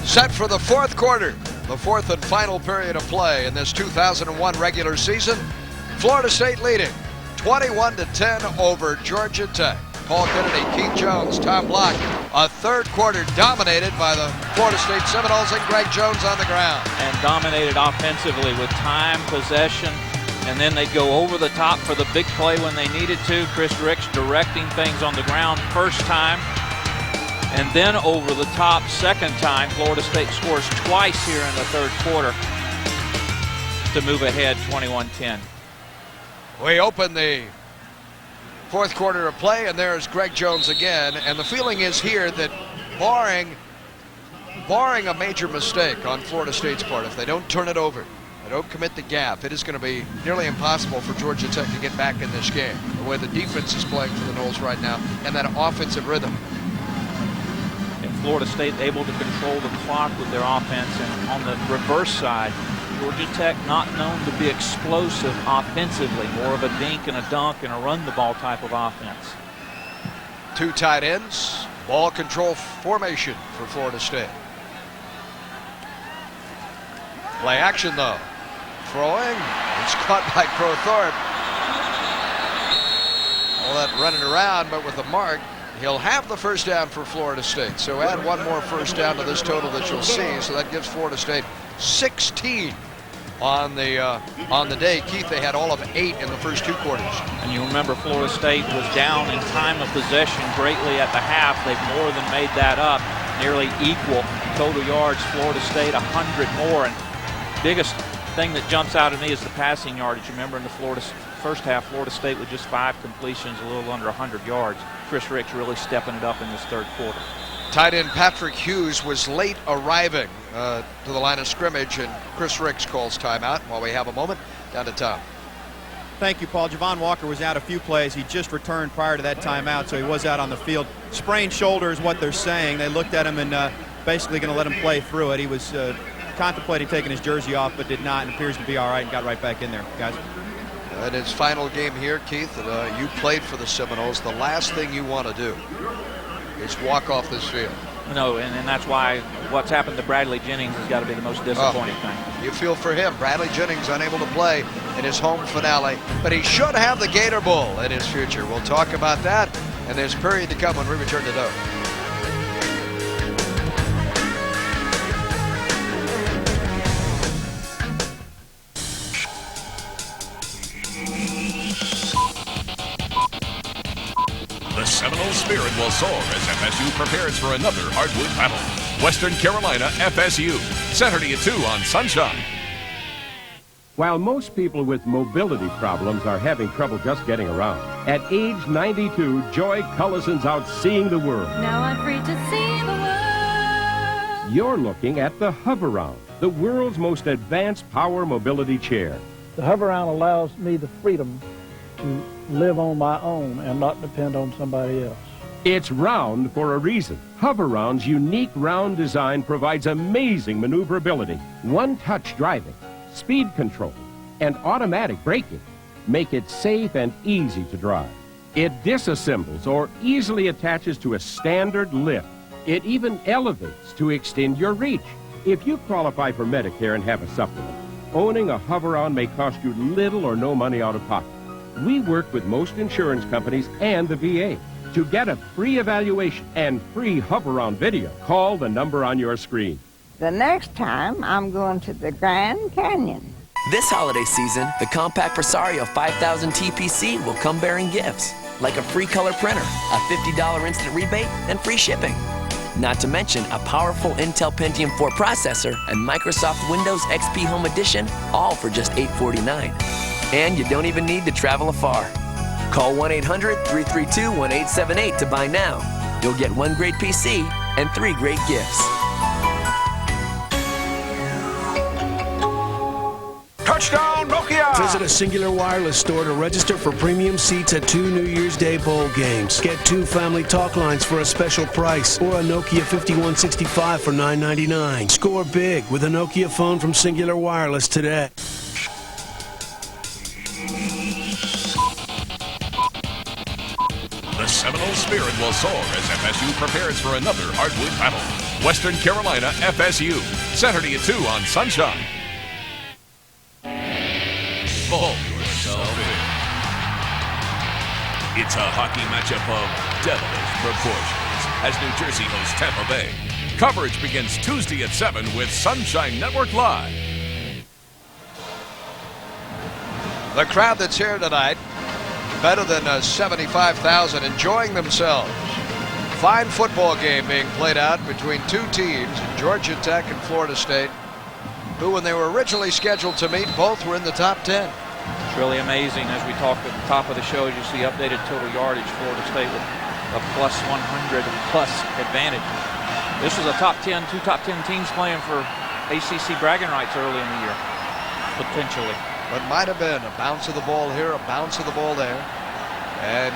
Set for the fourth quarter, the fourth and final period of play in this 2001 regular season. Florida State leading 21-10 over Georgia Tech. Paul Kennedy, Keith Jones, Tom Block. A third quarter dominated by the Florida State Seminoles and Greg Jones on the ground. And dominated offensively with time, possession, and then they'd go over the top for the big play when they needed to. Chris Ricks directing things on the ground first time, and then over the top second time. Florida State scores twice here in the third quarter to move ahead 21-10. We open the fourth quarter of play, and there's Greg Jones again. And the feeling is here that barring a major mistake on Florida State's part, if they don't turn it over, they don't commit the gap, it is going to be nearly impossible for Georgia Tech to get back in this game. The way the defense is playing for the Noles right now, and that offensive rhythm. And Florida State able to control the clock with their offense, and on the reverse side, Georgia Tech not known to be explosive offensively, more of a dink and a dunk and a run the ball type of offense. Two tight ends, ball control formation for Florida State. Play action though. Throwing, it's caught by Crowthorpe. All that running around, but with the mark, he'll have the first down for Florida State. So add one more first down to this total that you'll see. So that gives Florida State 16 on the day. Keith, they had all of 8 in the first two quarters. And you remember Florida State was down in time of possession greatly at the half. They've more than made that up. Nearly equal total yards. Florida State 100 more. And biggest thing that jumps out at me is the passing yardage. Remember in the first half, Florida State with just 5 completions, a little under 100 yards. Chris Ricks really stepping it up in this third quarter. Tight end Patrick Hughes was late arriving to the line of scrimmage, and Chris Ricks calls timeout. While we have a moment, down to Tom. Thank you, Paul. Javon Walker was out a few plays. He just returned prior to that timeout, so he was out on the field. Sprained shoulder is what they're saying. They looked at him and basically going to let him play through it. He was contemplating taking his jersey off, but did not, and appears to be all right and got right back in there, guys. In his final game here, Keith, you played for the Seminoles. The last thing you want to do is walk off this field. No, and that's why what's happened to Bradley Jennings has got to be the most disappointing thing. You feel for him. Bradley Jennings unable to play in his home finale, but he should have the Gator Bowl in his future. We'll talk about that, and there's a period to come when we return to Doe. The Seminole spirit will soar as FSU prepares for another hardwood battle. Western Carolina FSU, Saturday at 2 on Sunshine. While most people with mobility problems are having trouble just getting around, at age 92, Joy Cullison's out seeing the world. Now I'm free to see the world. You're looking at the Hover-Round, the world's most advanced power mobility chair. The Hover-Round allows me the freedom to live on my own and not depend on somebody else. It's round for a reason. Hover-Round's unique round design provides amazing maneuverability. One-touch driving, speed control, and automatic braking make it safe and easy to drive. It disassembles or easily attaches to a standard lift. It even elevates to extend your reach. If you qualify for Medicare and have a supplement, owning a Hover-Round may cost you little or no money out of pocket. We work with most insurance companies and the VA. To get a free evaluation and free Hover-Round video, call the number on your screen. The next time, I'm going to the Grand Canyon. This holiday season, the compact Presario 5000 TPC will come bearing gifts, like a free color printer, a $50 instant rebate, and free shipping. Not to mention a powerful Intel Pentium 4 processor and Microsoft Windows XP Home Edition, all for just $849. And you don't even need to travel afar. Call 1-800-332-1878 to buy now. You'll get 1 great PC and 3 great gifts. Touchdown, Nokia! Visit a Singular Wireless store to register for premium seats at 2 New Year's Day bowl games. Get 2 family talk lines for a special price, or a Nokia 5165 for $9.99. Score big with a Nokia phone from Singular Wireless today. The Seminole spirit will soar as FSU prepares for another hardwood battle. Western Carolina FSU. Saturday at 2 on Sunshine. Bulk yourself in. It's a hockey matchup of devilish proportions as New Jersey hosts Tampa Bay. Coverage begins Tuesday at 7 with Sunshine Network Live. The crowd that's here tonight, better than 75,000, enjoying themselves. Fine football game being played out between two teams, Georgia Tech and Florida State, who, when they were originally scheduled to meet, both were in the top 10. It's really amazing. As we talked at the top of the show, you see updated total yardage. Florida State with a plus 100 plus advantage. This was a two top 10 teams playing for ACC bragging rights early in the year, potentially. But might have been a bounce of the ball here, a bounce of the ball there. And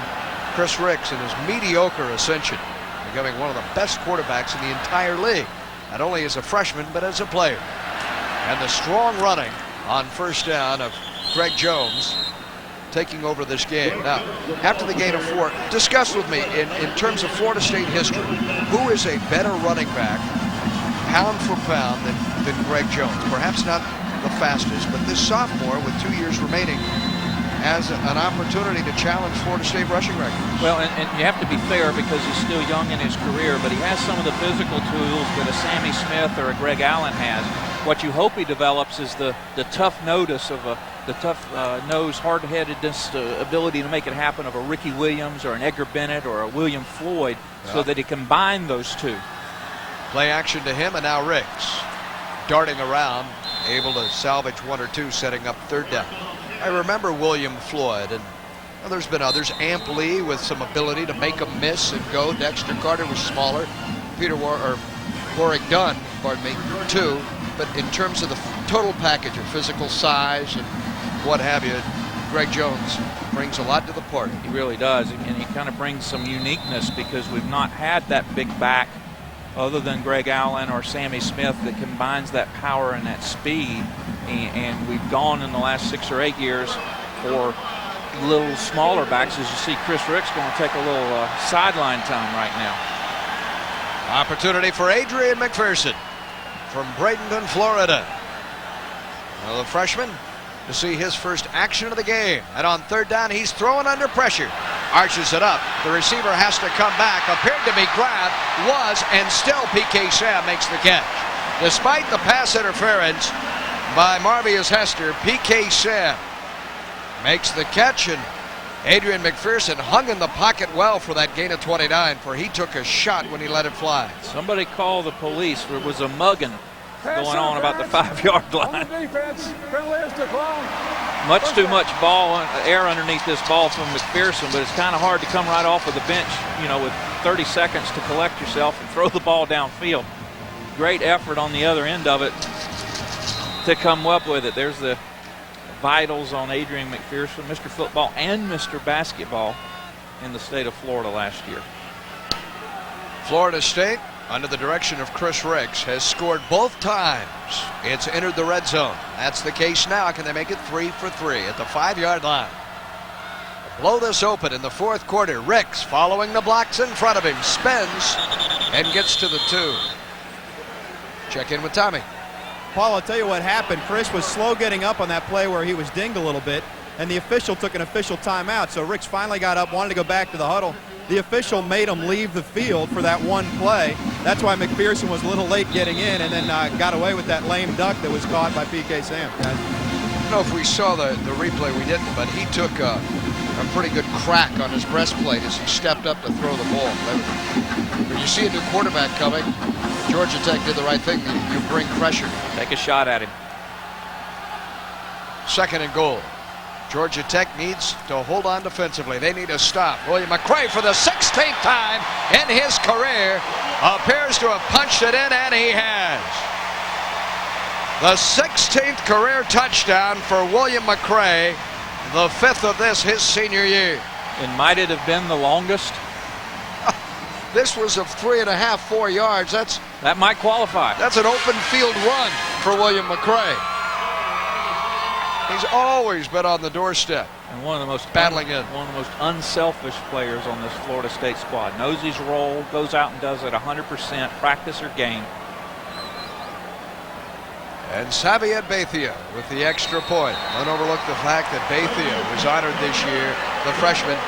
Chris Ricks in his mediocre ascension, becoming one of the best quarterbacks in the entire league, not only as a freshman, but as a player. And the strong running on first down of Greg Jones taking over this game. Now, after the gain of 4, discuss with me, in terms of Florida State history, who is a better running back, pound for pound, than Greg Jones? Perhaps not the fastest, but this sophomore with 2 years remaining has an opportunity to challenge Florida State rushing records. Well, and you have to be fair because he's still young in his career, but he has some of the physical tools that a Sammy Smith or a Greg Allen has. What you hope he develops is the tough notice of the tough nose, hard-headedness, ability to make it happen of a Ricky Williams or an Edgar Bennett or a William Floyd, so that he combine those two. Play action to him, and now Ricks darting around, able to salvage 1 or 2, setting up third down. I remember William Floyd, and there's been others. Amp Lee with some ability to make a miss and go. Dexter Carter was smaller. Warwick Dunn, pardon me, 2. But in terms of the total package of physical size and what have you, Greg Jones brings a lot to the party. He really does, and he kind of brings some uniqueness because we've not had that big back other than Greg Allen or Sammy Smith that combines that power and that speed. And we've gone in the last 6 or 8 years for little smaller backs. As you see, Chris Ricks going to take a little sideline time right now. Opportunity for Adrian McPherson from Bradenton, Florida. Well, the freshman to see his first action of the game. And on third down, he's throwing under pressure. Arches it up. The receiver has to come back. Appeared to be grabbed. Was, and still P.K. Sam makes the catch. Despite the pass interference by Marvius Hester, P.K. Sam makes the catch, and Adrian McPherson hung in the pocket well for that gain of 29, for he took a shot when he let it fly. Somebody call the police. There was a mugging going on about the 5-yard line. Much too much air underneath this ball from McPherson, but it's kind of hard to come right off of the bench, with 30 seconds to collect yourself and throw the ball downfield. Great effort on the other end of it to come up with it. There's the vitals on Adrian McPherson, Mr. Football and Mr. Basketball in the state of Florida last year. Florida State, under the direction of Chris Ricks, has scored both times. It's entered the red zone. That's the case now. Can they make it 3 for 3 at the 5-yard line? Blow this open in the fourth quarter. Ricks, following the blocks in front of him, spins and gets to the 2. Check in with Tommy. Paul, I'll tell you what happened. Chris was slow getting up on that play where he was dinged a little bit, and the official took an official timeout. So Ricks finally got up, wanted to go back to the huddle. The official made him leave the field for that one play. That's why McPherson was a little late getting in, and then got away with that lame duck that was caught by P.K. Sam. I don't know if we saw the replay. We didn't, but he took a pretty good crack on his breastplate as he stepped up to throw the ball. When you see a new quarterback coming, Georgia Tech did the right thing. You bring pressure. Take a shot at him. 2nd and goal. Georgia Tech needs to hold on defensively. They need a stop. William McCray, for the 16th time in his career, appears to have punched it in, and he has. The 16th career touchdown for William McCray, the 5th of this, his senior year. And might it have been the longest? This was of 3.5, 4 yards. That might qualify. That's an open field run for William McCray. He's always been on the doorstep. And one of the most battling in. One of the most unselfish players on this Florida State squad. Knows his role, goes out and does it 100%, practice or game. And Xavier Bethia with the extra point. Don't overlook the fact that Bethia was honored this year, the freshman.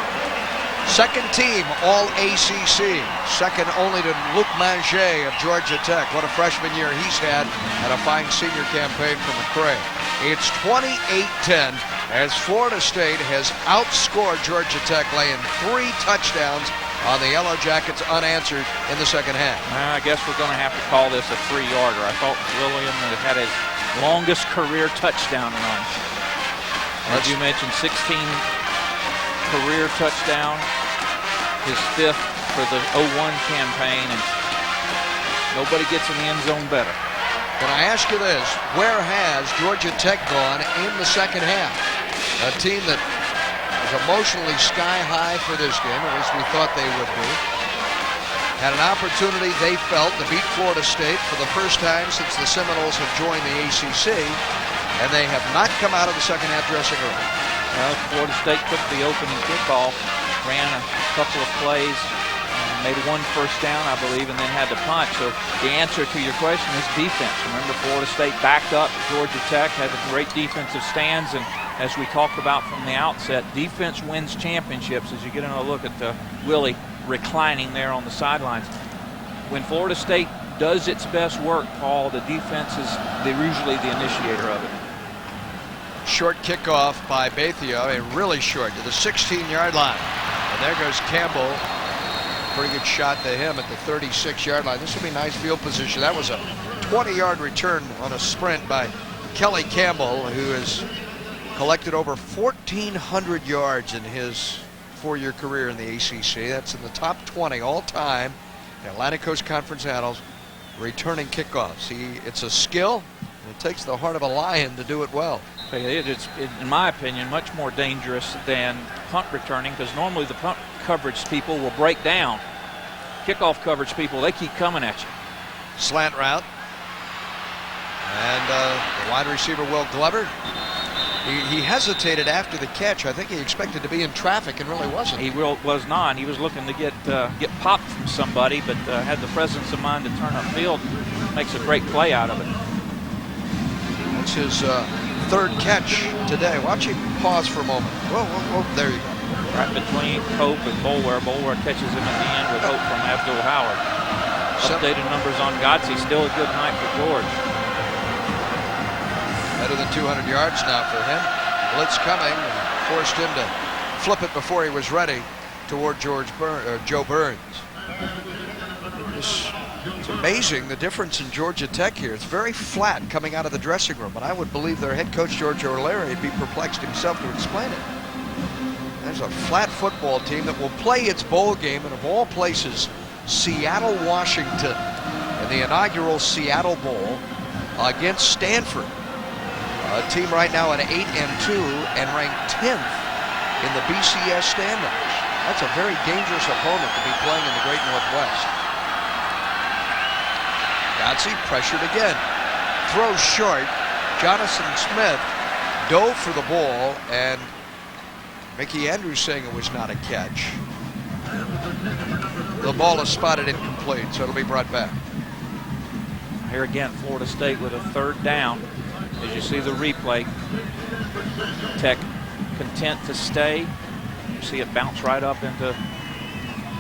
Second team All ACC, second only to Luke Manger of Georgia Tech. What a freshman year he's had, and a fine senior campaign from McCray. It's 28-10 as Florida State has outscored Georgia Tech, laying 3 touchdowns on the Yellow Jackets unanswered in the second half. I guess we're going to have to call this a 3-yarder. I thought William had his longest career touchdown run. As you mentioned, 16 career touchdown, his 5th for the 01 campaign, and nobody gets in the end zone better. Can I ask you this? Where has Georgia Tech gone in the second half? A team that was emotionally sky high for this game, at least we thought they would be. Had an opportunity, they felt, to beat Florida State for the first time since the Seminoles have joined the ACC, and they have not come out of the second half dressing room. Well, Florida State took the opening kickoff, ran a couple of plays, made 1 first down, I believe, and then had to punt. So the answer to your question is defense. Remember, Florida State backed up. Georgia Tech had a great defensive stands, and as we talked about from the outset, defense wins championships. As you get a look at Willie reclining there on the sidelines. When Florida State does its best work, Paul, the defense is usually the initiator of it. Short kickoff by Bethia, really short, to the 16-yard line. And there goes Campbell. Pretty good shot to him at the 36-yard line. This would be nice field position. That was a 20-yard return on a sprint by Kelly Campbell, who has collected over 1,400 yards in his 4-year career in the ACC. That's in the top 20 all time. The Atlantic Coast Conference Annals, returning kickoffs. It's a skill. It takes the heart of a lion to do it well. It's, in my opinion, much more dangerous than punt returning, because normally the punt coverage people will break down. Kickoff coverage people, they keep coming at you. Slant route. And the wide receiver, Will Glover, he hesitated after the catch. I think he expected to be in traffic and really wasn't. He was not. He was looking to get popped from somebody, but had the presence of mind to turn upfield. Makes a great play out of it. That's his 3rd catch today. Watch him pause for a moment. Whoa, whoa, whoa, there you go. Right between Hope and Boulware. Boulware catches him at the end with Hope from Abdul Howard. Updated numbers on Godsey. Still a good night for George. Better than 200 yards now for him. Blitz coming and forced him to flip it before he was ready toward Joe Burns. It's amazing the difference in Georgia Tech here. It's very flat coming out of the dressing room, and I would believe their head coach, George O'Leary, would be perplexed himself to explain it. There's a flat football team that will play its bowl game, and of all places, Seattle, Washington, in the inaugural Seattle Bowl against Stanford. A team right now at 8-2 and ranked 10th in the BCS standings. That's a very dangerous opponent to be playing in the Great Northwest. Godsey pressured again. Throws short. Jonathan Smith dove for the ball, and Mickey Andrews saying it was not a catch. The ball is spotted incomplete, so it'll be brought back. Here again, Florida State with a 3rd down. As you see the replay, Tech content to stay. You see it bounce right up into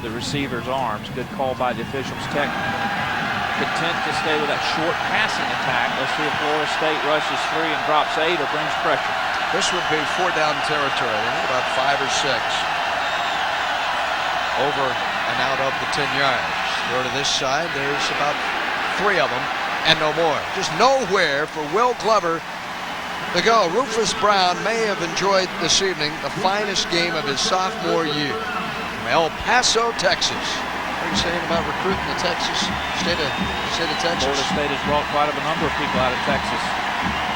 the receiver's arms. Good call by the officials. Tech content to stay with that short passing attack. Let's see if Florida State rushes 3 and drops 8 or brings pressure. This would be 4-down territory. They need about 5 or 6 over and out of the 10 yards. Go to this side. There's about 3 of them and no more. Just nowhere for Will Glover to go. Rufus Brown may have enjoyed this evening the finest game of his sophomore year. From El Paso, Texas. What are you saying about recruiting the Texas state of Texas? Florida State has brought quite a number of people out of Texas.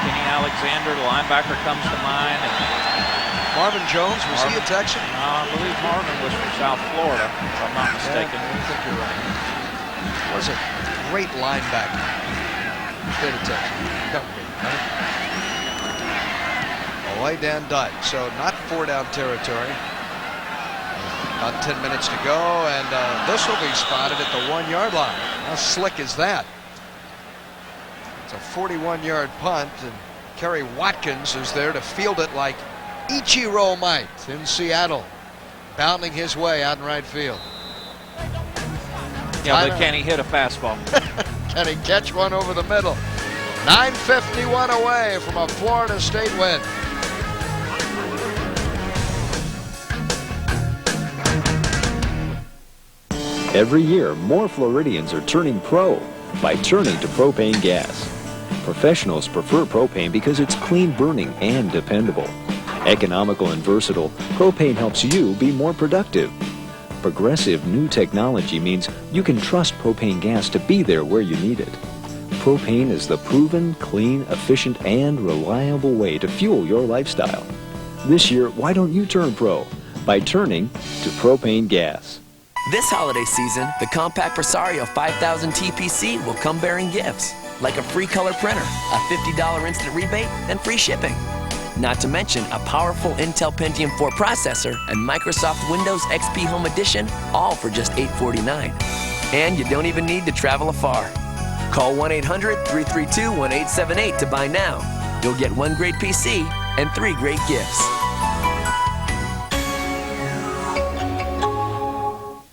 Kenny Alexander, the linebacker, comes to mind. And Marvin Jones, was he a Texan? I believe Marvin was from South Florida, if I'm not mistaken. Yeah, I think you're right. Was a great linebacker. State of Texas. away Dan Dyke. So not 4-down territory. About 10 minutes to go, and this will be spotted at the 1-yard line. How slick is that? It's a 41-yard punt, and Kerry Watkins is there to field it like Ichiro might in Seattle, bounding his way out in right field. Yeah, but can he hit a fastball? Can he catch one over the middle? 9:51 away from a Florida State win. Every year, more Floridians are turning pro by turning to propane gas. Professionals prefer propane because it's clean burning and dependable. Economical and versatile, propane helps you be more productive. Progressive new technology means you can trust propane gas to be there where you need it. Propane is the proven, clean, efficient, and reliable way to fuel your lifestyle. This year, why don't you turn pro by turning to propane gas? This holiday season, the compact Presario 5000 TPC will come bearing gifts, like a free color printer, a $50 instant rebate, and free shipping. Not to mention a powerful Intel Pentium 4 processor and Microsoft Windows XP Home Edition, all for just $849. And you don't even need to travel afar. Call 1-800-332-1878 to buy now. You'll get 1 great PC and 3 great gifts.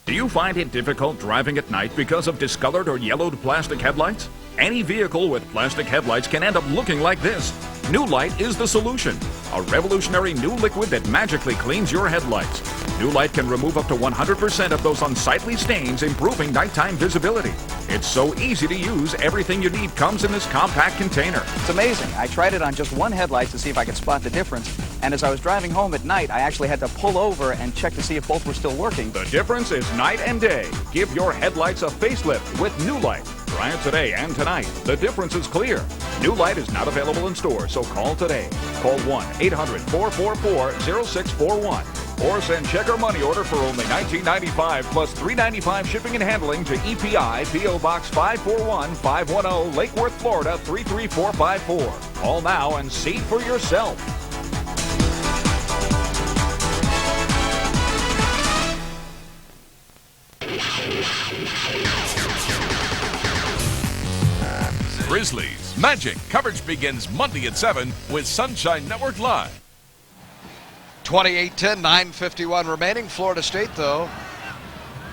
Do you find it difficult driving at night because of discolored or yellowed plastic headlights? Any vehicle with plastic headlights can end up looking like this. New Light is the solution. A revolutionary new liquid that magically cleans your headlights. New Light can remove up to 100% of those unsightly stains, improving nighttime visibility. It's so easy to use, everything you need comes in this compact container. It's amazing. I tried it on just one headlight to see if I could spot the difference. And as I was driving home at night, I actually had to pull over and check to see if both were still working. The difference is night and day. Give your headlights a facelift with New Light. Try it today and tonight. The difference is clear. New Light is not available in stores, so call today. Call 1-800-444-0641 or send check or money order for only $19.95 plus $3.95 shipping and handling to EPI, P.O. Box 541-510, Lake Worth, Florida 33454. Call now and see for yourself. Grizzlies Magic coverage begins Monday at 7 with Sunshine Network Live. 28-10, 9:51 remaining. Florida State, though,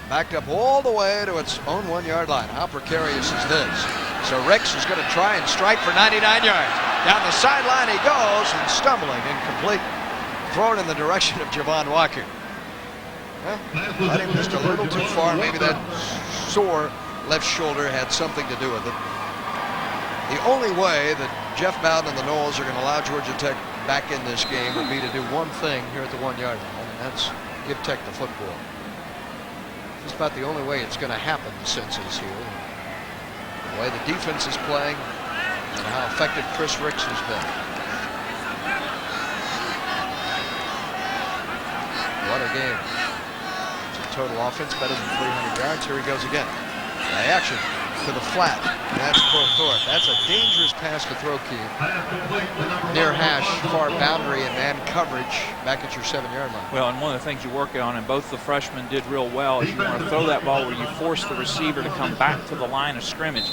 backed up all the way to its own 1-yard line. How precarious is this? So Ricks is going to try and strike for 99 yards. Down the sideline he goes, and stumbling, incomplete. Thrown in the direction of Javon Walker. Well, let him just a little too far. Maybe that sore left shoulder had something to do with it. The only way that Jeff Bowden and the Noles are going to allow Georgia Tech back in this game would be to do one thing here at the 1-yard line, and that's give Tech the football. Just about the only way it's going to happen, the sense is here. The way the defense is playing and how effective Chris Ricks has been. What a game. It's a total offense better than 300 yards. Here he goes again. Play action to the flat. That's Thorpe. That's a dangerous pass to throw, Keith. Near hash, far boundary, and man coverage back at your 7-yard line. Well, and one of the things you work on, and both the freshmen did real well, is you want to throw that ball where you force the receiver to come back to the line of scrimmage.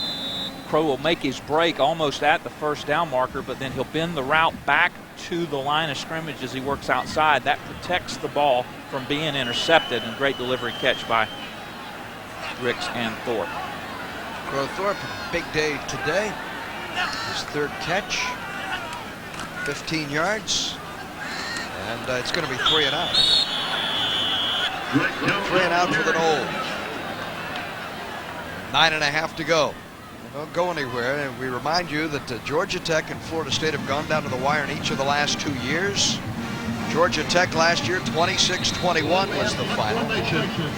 Crow will make his break almost at the first down marker, but then he'll bend the route back to the line of scrimmage as he works outside. That protects the ball from being intercepted, and great delivery catch by Ricks and Thorpe. Crow Thorpe, big day today. His third catch, 15 yards, and it's going to be 3 and out. 3 and out for the Noles. 9.5 to go. Don't go anywhere. And we remind you that Georgia Tech and Florida State have gone down to the wire in each of the last 2 years. Georgia Tech last year, 26-21 was the final.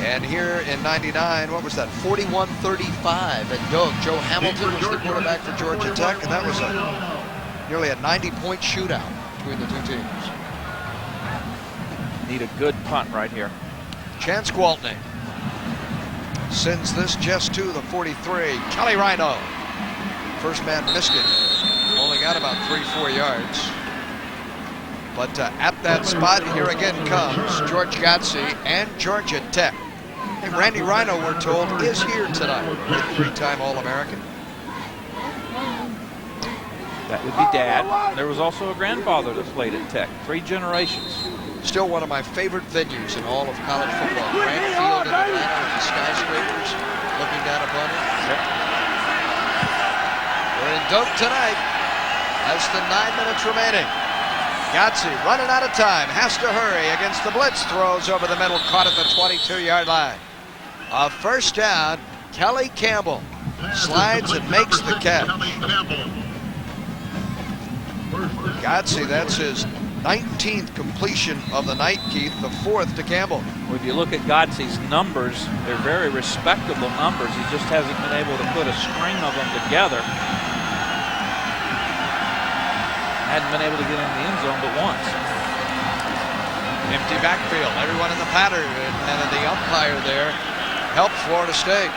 And here in 99, what was that? 41-35 at Doak. Joe Hamilton was the quarterback for Georgia Tech, and that was nearly a 90-point shootout between the two teams. Need a good punt right here. Chance Gwaltney sends this just to the 43. Kelly Rhino. First man missed it. Only got about 3-4 yards. But at that spot, here again comes George Godsey and Georgia Tech. And Randy Rhino, we're told, is here tonight. Three-time All-American. That would be Dad. There was also a grandfather that played at Tech. 3 generations. Still one of my favorite venues in all of college football. Grant Field in Atlanta with the skyscrapers looking down upon it. Yep. We're in Doak tonight. Less than 9 minutes remaining. Godsey running out of time, has to hurry against the blitz, throws over the middle, caught at the 22-yard line. A first down, Kelly Campbell slides and makes the catch. Godsey, that's his 19th completion of the night, Keith, the 4th to Campbell. Well, if you look at Godsey's numbers, they're very respectable numbers. He just hasn't been able to put a string of them together. Hadn't been able to get in the end zone but once. Empty backfield, everyone in the pattern, and the umpire there helped Florida State.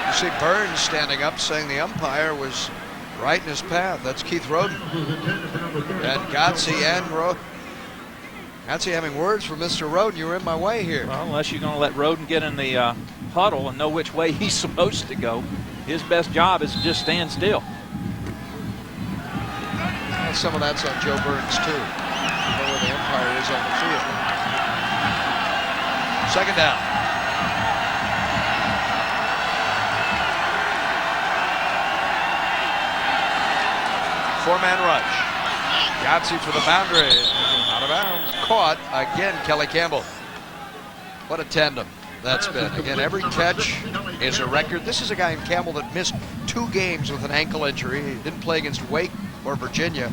You see Burns standing up saying the umpire was right in his path. That's Keith Roden. And Godsey and Roden. Godsey having words for Mr. Roden. You were in my way here. Well, unless you're going to let Roden get in the huddle and know which way he's supposed to go, his best job is to just stand still. Well, some of that's on Joe Burns, too. You know where the umpire is on the field. Second down. Four-man rush. Godsey for the boundary. Out of bounds. Caught again, Kelly Campbell. What a tandem that's been. Again, every catch is a record. This is a guy in Campbell that missed 2 games with an ankle injury. He didn't play against Wake or Virginia,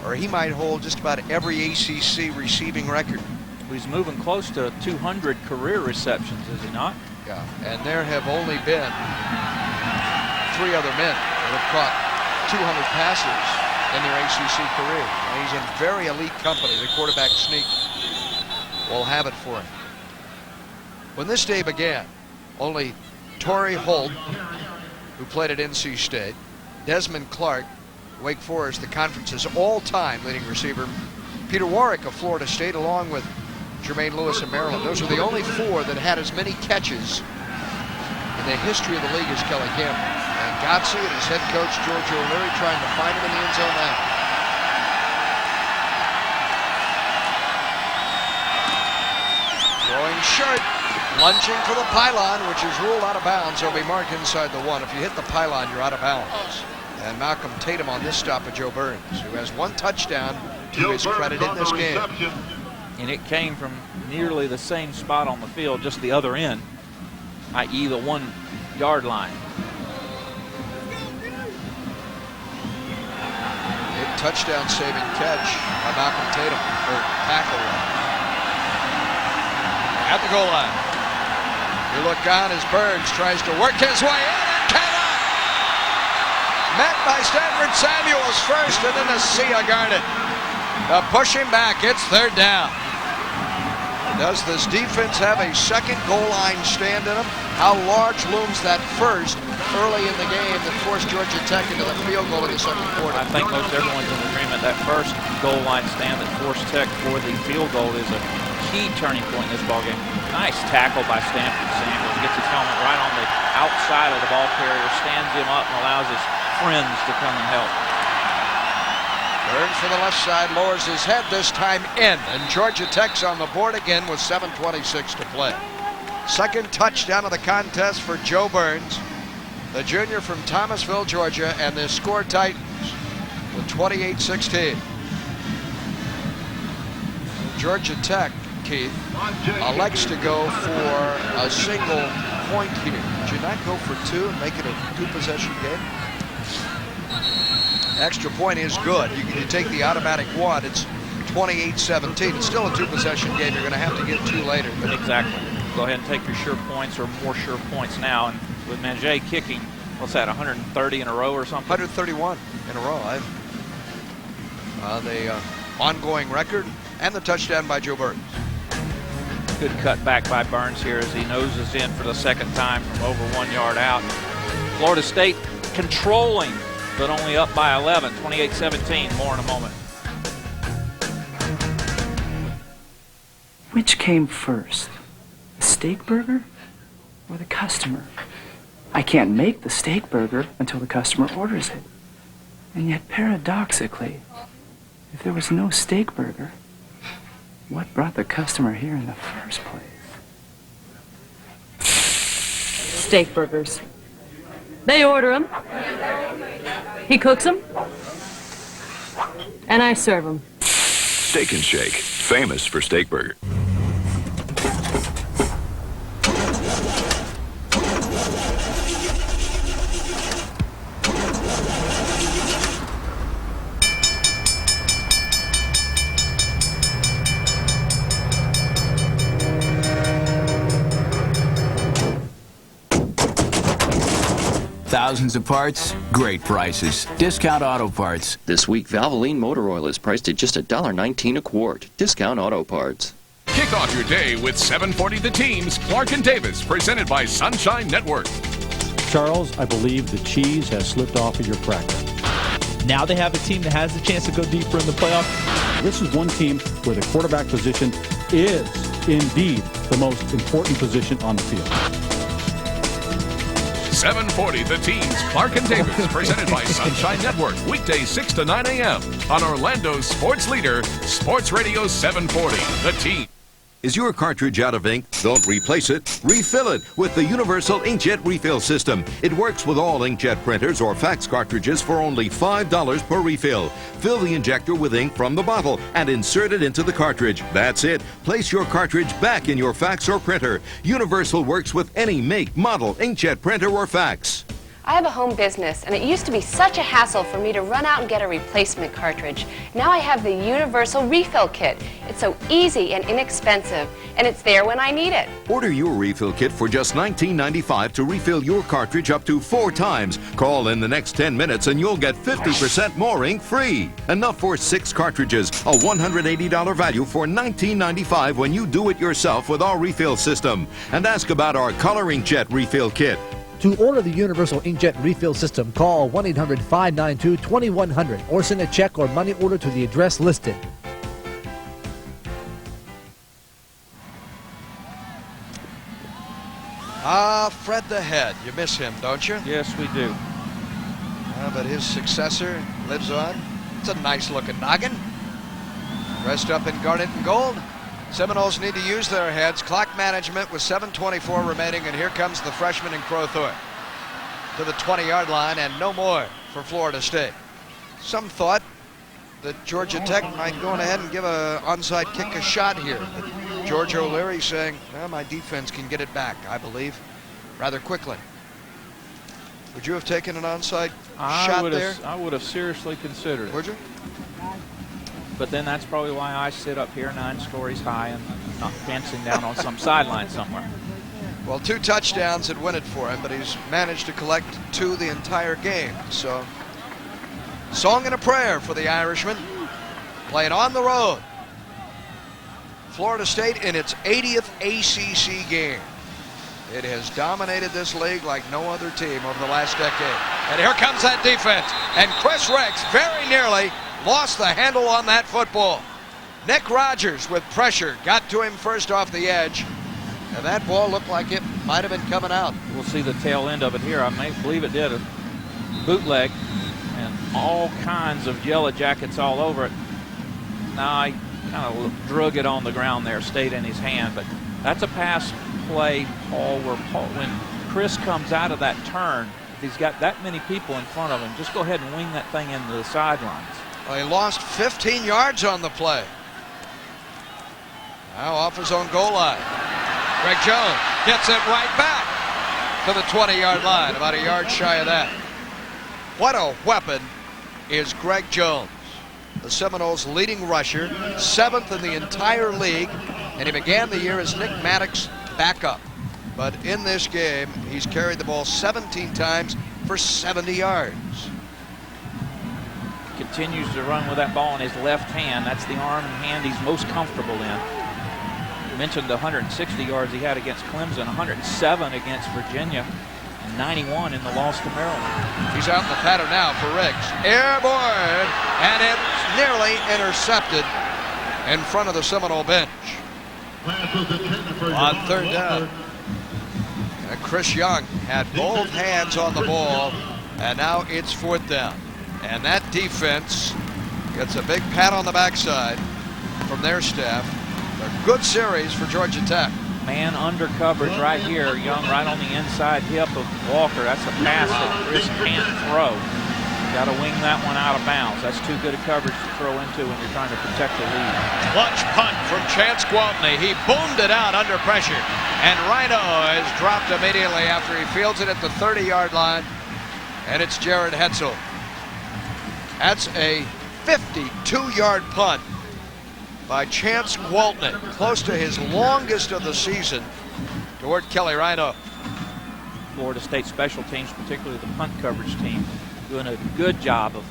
or he might hold just about every ACC receiving record. He's moving close to 200 career receptions, is he not? Yeah, and there have only been 3 other men that have caught 200 passes in their ACC career. And he's in very elite company. The quarterback sneak will have it for him. When this day began, only Torrey Holt, who played at NC State, Desmond Clark, Wake Forest, the conference's all-time leading receiver, Peter Warwick of Florida State, along with Jermaine Lewis of Maryland. Those are the only 4 that had as many catches in the history of the league as Kelly Campbell. And Godsey and his head coach, George O'Leary, trying to find him in the end zone now. Throwing short, lunging for the pylon, which is ruled out of bounds. He'll be marked inside the 1. If you hit the pylon, you're out of bounds. And Malcolm Tatum on this stop of Joe Burns, who has 1 touchdown to his credit in this game. And it came from nearly the same spot on the field, just the other end, i.e. the 1-yard line. A touchdown-saving catch by Malcolm Tatum, or tackle. At the goal line. You look on as Burns tries to work his way in and cannot. Met by Stanford Samuels first, and then a Sia guarded. Push him back. It's 3rd down. Does this defense have a second goal line stand in them? How large looms that first early in the game that forced Georgia Tech into the field goal in the second quarter? I think most everyone's in agreement that first goal line stand that forced Tech for the field goal is a key turning point in this ballgame. Nice tackle by Stanford Samuels. Gets his helmet right on the outside of the ball carrier, stands him up, and allows his friends to come and help. Burns for the left side, lowers his head, this time in. And Georgia Tech's on the board again with 7:26 to play. Second touchdown of the contest for Joe Burns, the junior from Thomasville, Georgia, and the score tightens with 28-16. Georgia Tech, Keith, elects to go for a single point here. Would you not go for 2 and make it a 2-possession game? Extra point is good. You take the automatic 1, it's 28-17. It's still a 2-possession game. You're going to have to get 2 later. But exactly. Go ahead and take your sure points or more sure points now. And with Manger kicking, what's that, 130 in a row or something? 131 in a row. The ongoing record and the touchdown by Joe Burns. Good cut back by Burns here as he noses in for the second time from over 1 yard out. Florida State controlling, but only up by 11, 28-17. More in a moment. Which came first, the steak burger or the customer? I can't make the steak burger until the customer orders it. And yet, paradoxically, if there was no steak burger, what brought the customer here in the first place? Steak burgers. They order them. He cooks them. And I serve them. Steak and Shake, famous for steak burger. Thousands of parts, great prices. Discount Auto Parts. This week, Valvoline motor oil is priced at just $1.19 a quart. Discount Auto Parts. Kick off your day with 740 The Team's Clark and Davis, presented by Sunshine Network. Charles, I believe the cheese has slipped off of your cracker. Now they have a team that has the chance to go deeper in the playoffs. This is one team where the quarterback position is indeed the most important position on the field. 740 The Team's Clark and Davis, presented by Sunshine Network, weekdays 6 to 9 a.m. on Orlando's sports leader, Sports Radio 740, The Team. Is your cartridge out of ink? Don't replace it. Refill it with the Universal Inkjet Refill System. It works with all inkjet printers or fax cartridges for only $5 per refill. Fill the injector with ink from the bottle and insert it into the cartridge. That's it. Place your cartridge back in your fax or printer. Universal works with any make, model, inkjet printer or fax. I have a home business, and it used to be such a hassle for me to run out and get a replacement cartridge. Now I have the Universal Refill Kit. It's so easy and inexpensive, and it's there when I need it. Order your refill kit for just $19.95 to refill your cartridge up to 4 times. Call in the next 10 minutes and you'll get 50% more ink free. Enough for 6 cartridges, a $180 value for $19.95 when you do it yourself with our refill system. And ask about our Color Inkjet Refill Kit. To order the Universal Inkjet Refill System, call 1-800-592-2100 or send a check or money order to the address listed. Fred the Head. You miss him, don't you? Yes, we do. But his successor lives on. It's a nice-looking noggin. Dressed up in garnet and gold. Seminoles need to use their heads. Clock management with 7:24 remaining, and here comes the freshman in Crowthorne to the 20-yard line, and no more for Florida State. Some thought that Georgia Tech might go ahead and give an onside kick a shot here. But George O'Leary saying, well, my defense can get it back, I believe, rather quickly. Would you have taken an onside shot there? I would have seriously considered it. Would you? But then that's probably why I sit up here 9 stories high and not fencing down on some sideline somewhere. Well, 2 touchdowns had win it for him, but he's managed to collect 2 the entire game. So, song and a prayer for the Irishman, playing on the road. Florida State in its 80th ACC game. It has dominated this league like no other team over the last decade. And here comes that defense. And Chris Ricks very nearly lost the handle on that football. Nick Rogers with pressure got to him first off the edge, and that ball looked like it might have been coming out. We'll see the tail end of it here. I believe it did a bootleg and all kinds of yellow jackets all over it. Now he kind of drug it on the ground there, stayed in his hand, but that's a pass play, Paul, where when Chris comes out of that turn, if he's got that many people in front of him, just go ahead and wing that thing into the sidelines. Well, he lost 15 yards on the play. Now off his own goal line. Greg Jones gets it right back to the 20-yard line, about a yard shy of that. What a weapon is Greg Jones, the Seminoles' leading rusher, 7th in the entire league, and he began the year as Nick Maddox's backup. But in this game, he's carried the ball 17 times for 70 yards. Continues to run with that ball in his left hand. That's the arm and hand he's most comfortable in. You mentioned the 160 yards he had against Clemson, 107 against Virginia, and 91 in the loss to Maryland. He's out in the pattern now for Riggs. Airborne, and it's nearly intercepted in front of the Seminole bench. On third down. And Chris Young had both hands on the ball, and now it's fourth down. And that defense gets a big pat on the backside from their staff. A good series for Georgia Tech. Man under coverage right here. Young right on the inside hip of Walker. That's a pass that Chris can't throw. Got to wing that one out of bounds. That's too good a coverage to throw into when you're trying to protect the lead. Clutch punt from Chance Gwaltney. He boomed it out under pressure. And Rhino is dropped immediately after he fields it at the 30-yard line. And it's Jared Hetzel. That's a 52-yard punt by Chance Gwaltney, close to his longest of the season, toward Kelly Rhino. Florida State special teams, particularly the punt coverage team, doing a good job of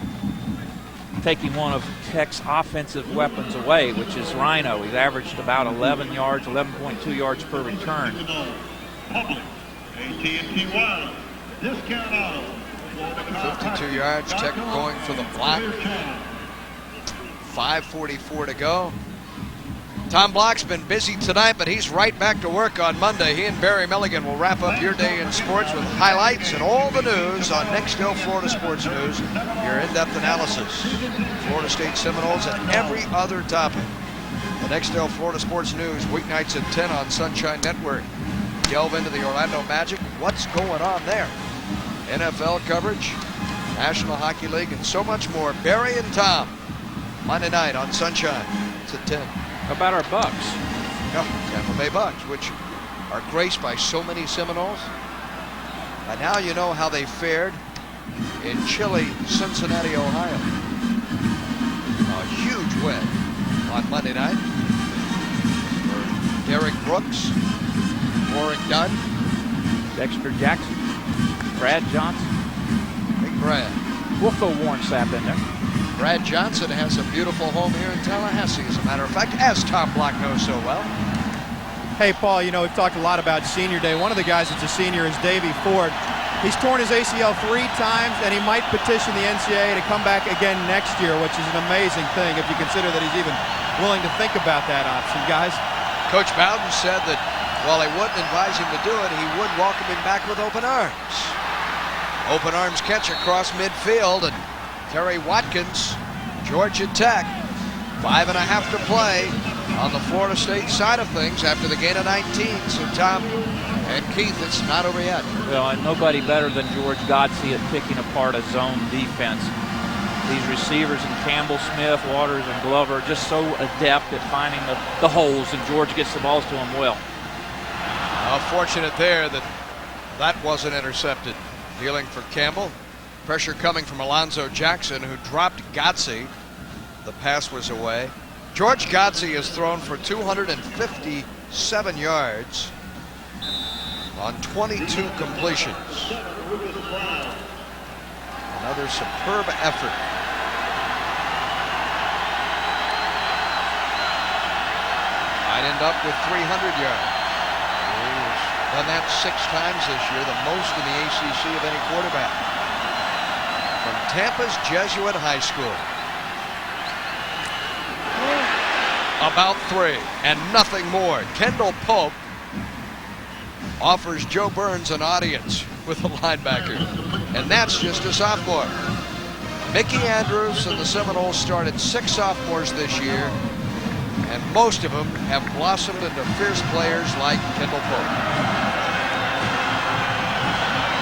taking one of Tech's offensive weapons away, which is Rhino. He's averaged about 11 yards, 11.2 yards per return. Public, 52 yards, Tech going for the block. 5:44 to go. Tom Block's been busy tonight, but he's right back to work on Monday. He and Barry Milligan will wrap up your day in sports with highlights and all the news on Next Day Florida Sports News. Your in-depth analysis, Florida State Seminoles, and every other topic. The Next Day Florida Sports News, weeknights at 10 on Sunshine Network. Delve into the Orlando Magic. What's going on there? NFL coverage, National Hockey League, and so much more. Barry and Tom, Monday night on Sunshine. It's at 10. How about our Bucks? Yeah, Tampa Bay Bucks, which are graced by so many Seminoles. And now you know how they fared in chilly Cincinnati, Ohio. A huge win on Monday night for Derek Brooks, Warwick Dunn, Dexter Jackson, Brad Johnson. Big Brad. We'll throw Warren Sapp in there. Brad Johnson has a beautiful home here in Tallahassee, as a matter of fact, as Tom Block knows so well. Hey, Paul, you know, we've talked a lot about senior day. One of the guys that's a senior is Davey Ford. He's torn his ACL 3 times, and he might petition the NCAA to come back again next year, which is an amazing thing if you consider that he's even willing to think about that option, guys. Coach Bowden said that while he wouldn't advise him to do it, he would welcome him back with open arms. Open arms catch across midfield, and Terry Watkins, Georgia Tech, 5.5 to play on the Florida State side of things after the gain of 19. So Tom and Keith, it's not over yet. Well, and nobody better than George Godsey at picking apart a zone defense. These receivers in Campbell, Smith, Waters, and Glover are just so adept at finding the holes, and George gets the balls to them well. Fortunate there that that wasn't intercepted. Dealing for Campbell. Pressure coming from Alonzo Jackson, who dropped Godsey. The pass was away. George Godsey has thrown for 257 yards on 22 completions. Another superb effort. Might end up with 300 yards. He's done that 6 times this year, the most in the ACC of any quarterback. From Tampa's Jesuit High School. About 3 and nothing more. Kendall Pope offers Joe Burns an audience with a linebacker, and that's just a sophomore. Mickey Andrews and the Seminoles started 6 sophomores this year, and most of them have blossomed into fierce players like Kendall Pope.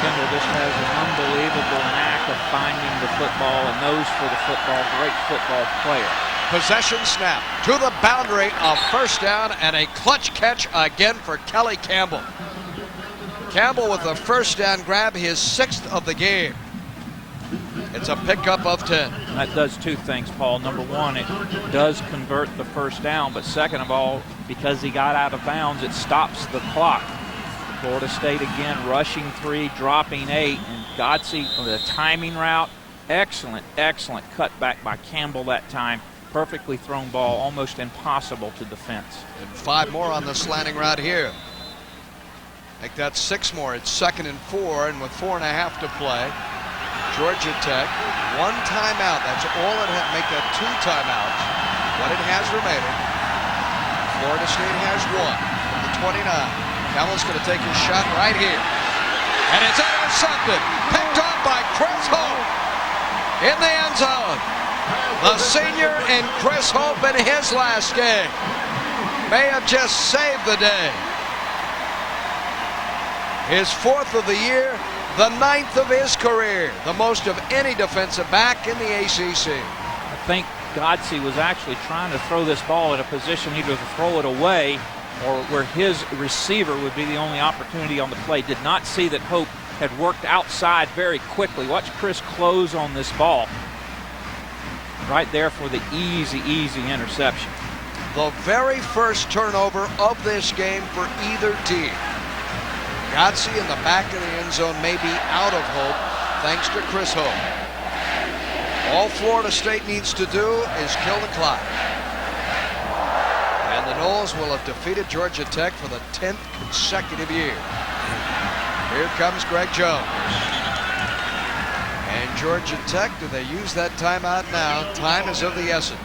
Kendall just has an unbelievable knack of finding the football and knows for the football. Great football player. Possession snap to the boundary of first down, and a clutch catch again for Kelly Campbell. Campbell with a first down grab, his 6th of the game. It's a pickup of 10. That does 2 things, Paul. Number 1, it does convert the first down, but second of all, because he got out of bounds, it stops the clock. Florida State again rushing 3, dropping 8, and Godsey with a timing route. Excellent, excellent cutback by Campbell that time. Perfectly thrown ball, almost impossible to defense. And 5 more on the slanting route here. Make that 6 more. It's 2nd and 4, and with 4.5 to play, Georgia Tech, 1 timeout. That's all it had. Make that 2 timeouts. What it has remaining. Florida State has one from the 29. Campbell's going to take his shot right here. And it's intercepted. Picked off by Chris Hope in the end zone. The senior and Chris Hope in his last game may have just saved the day. His 4th of the year, the 9th of his career, the most of any defensive back in the ACC. I think Godsey was actually trying to throw this ball in a position either to throw it away or where his receiver would be the only opportunity on the play. Did not see that Hope had worked outside very quickly. Watch Chris close on this ball. Right there for the easy interception. The very first turnover of this game for either team. Godsey in the back of the end zone may be out of Hope thanks to Chris Hope. All Florida State needs to do is kill the clock. And the Noles will have defeated Georgia Tech for the 10th consecutive year. Here comes Greg Jones. And Georgia Tech, do they use that timeout now? Time is of the essence.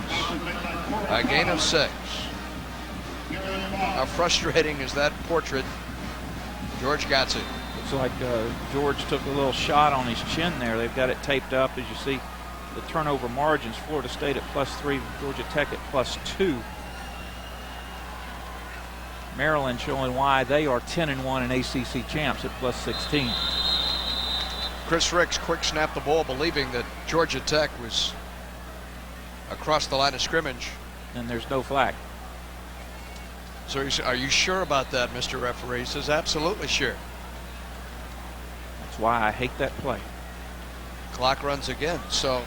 A gain of 6. How frustrating is that portrait, George Godsey? Looks like George took a little shot on his chin there. They've got it taped up, as you see. The turnover margins, Florida State at +3, Georgia Tech at +2. Maryland showing why they are 10-1 and ACC champs at +16. Chris Ricks quick snapped the ball, believing that Georgia Tech was across the line of scrimmage. And there's no flag. So he said, "Are you sure about that, Mr. Referee?" He says, "Absolutely sure." That's why I hate that play. Clock runs again. So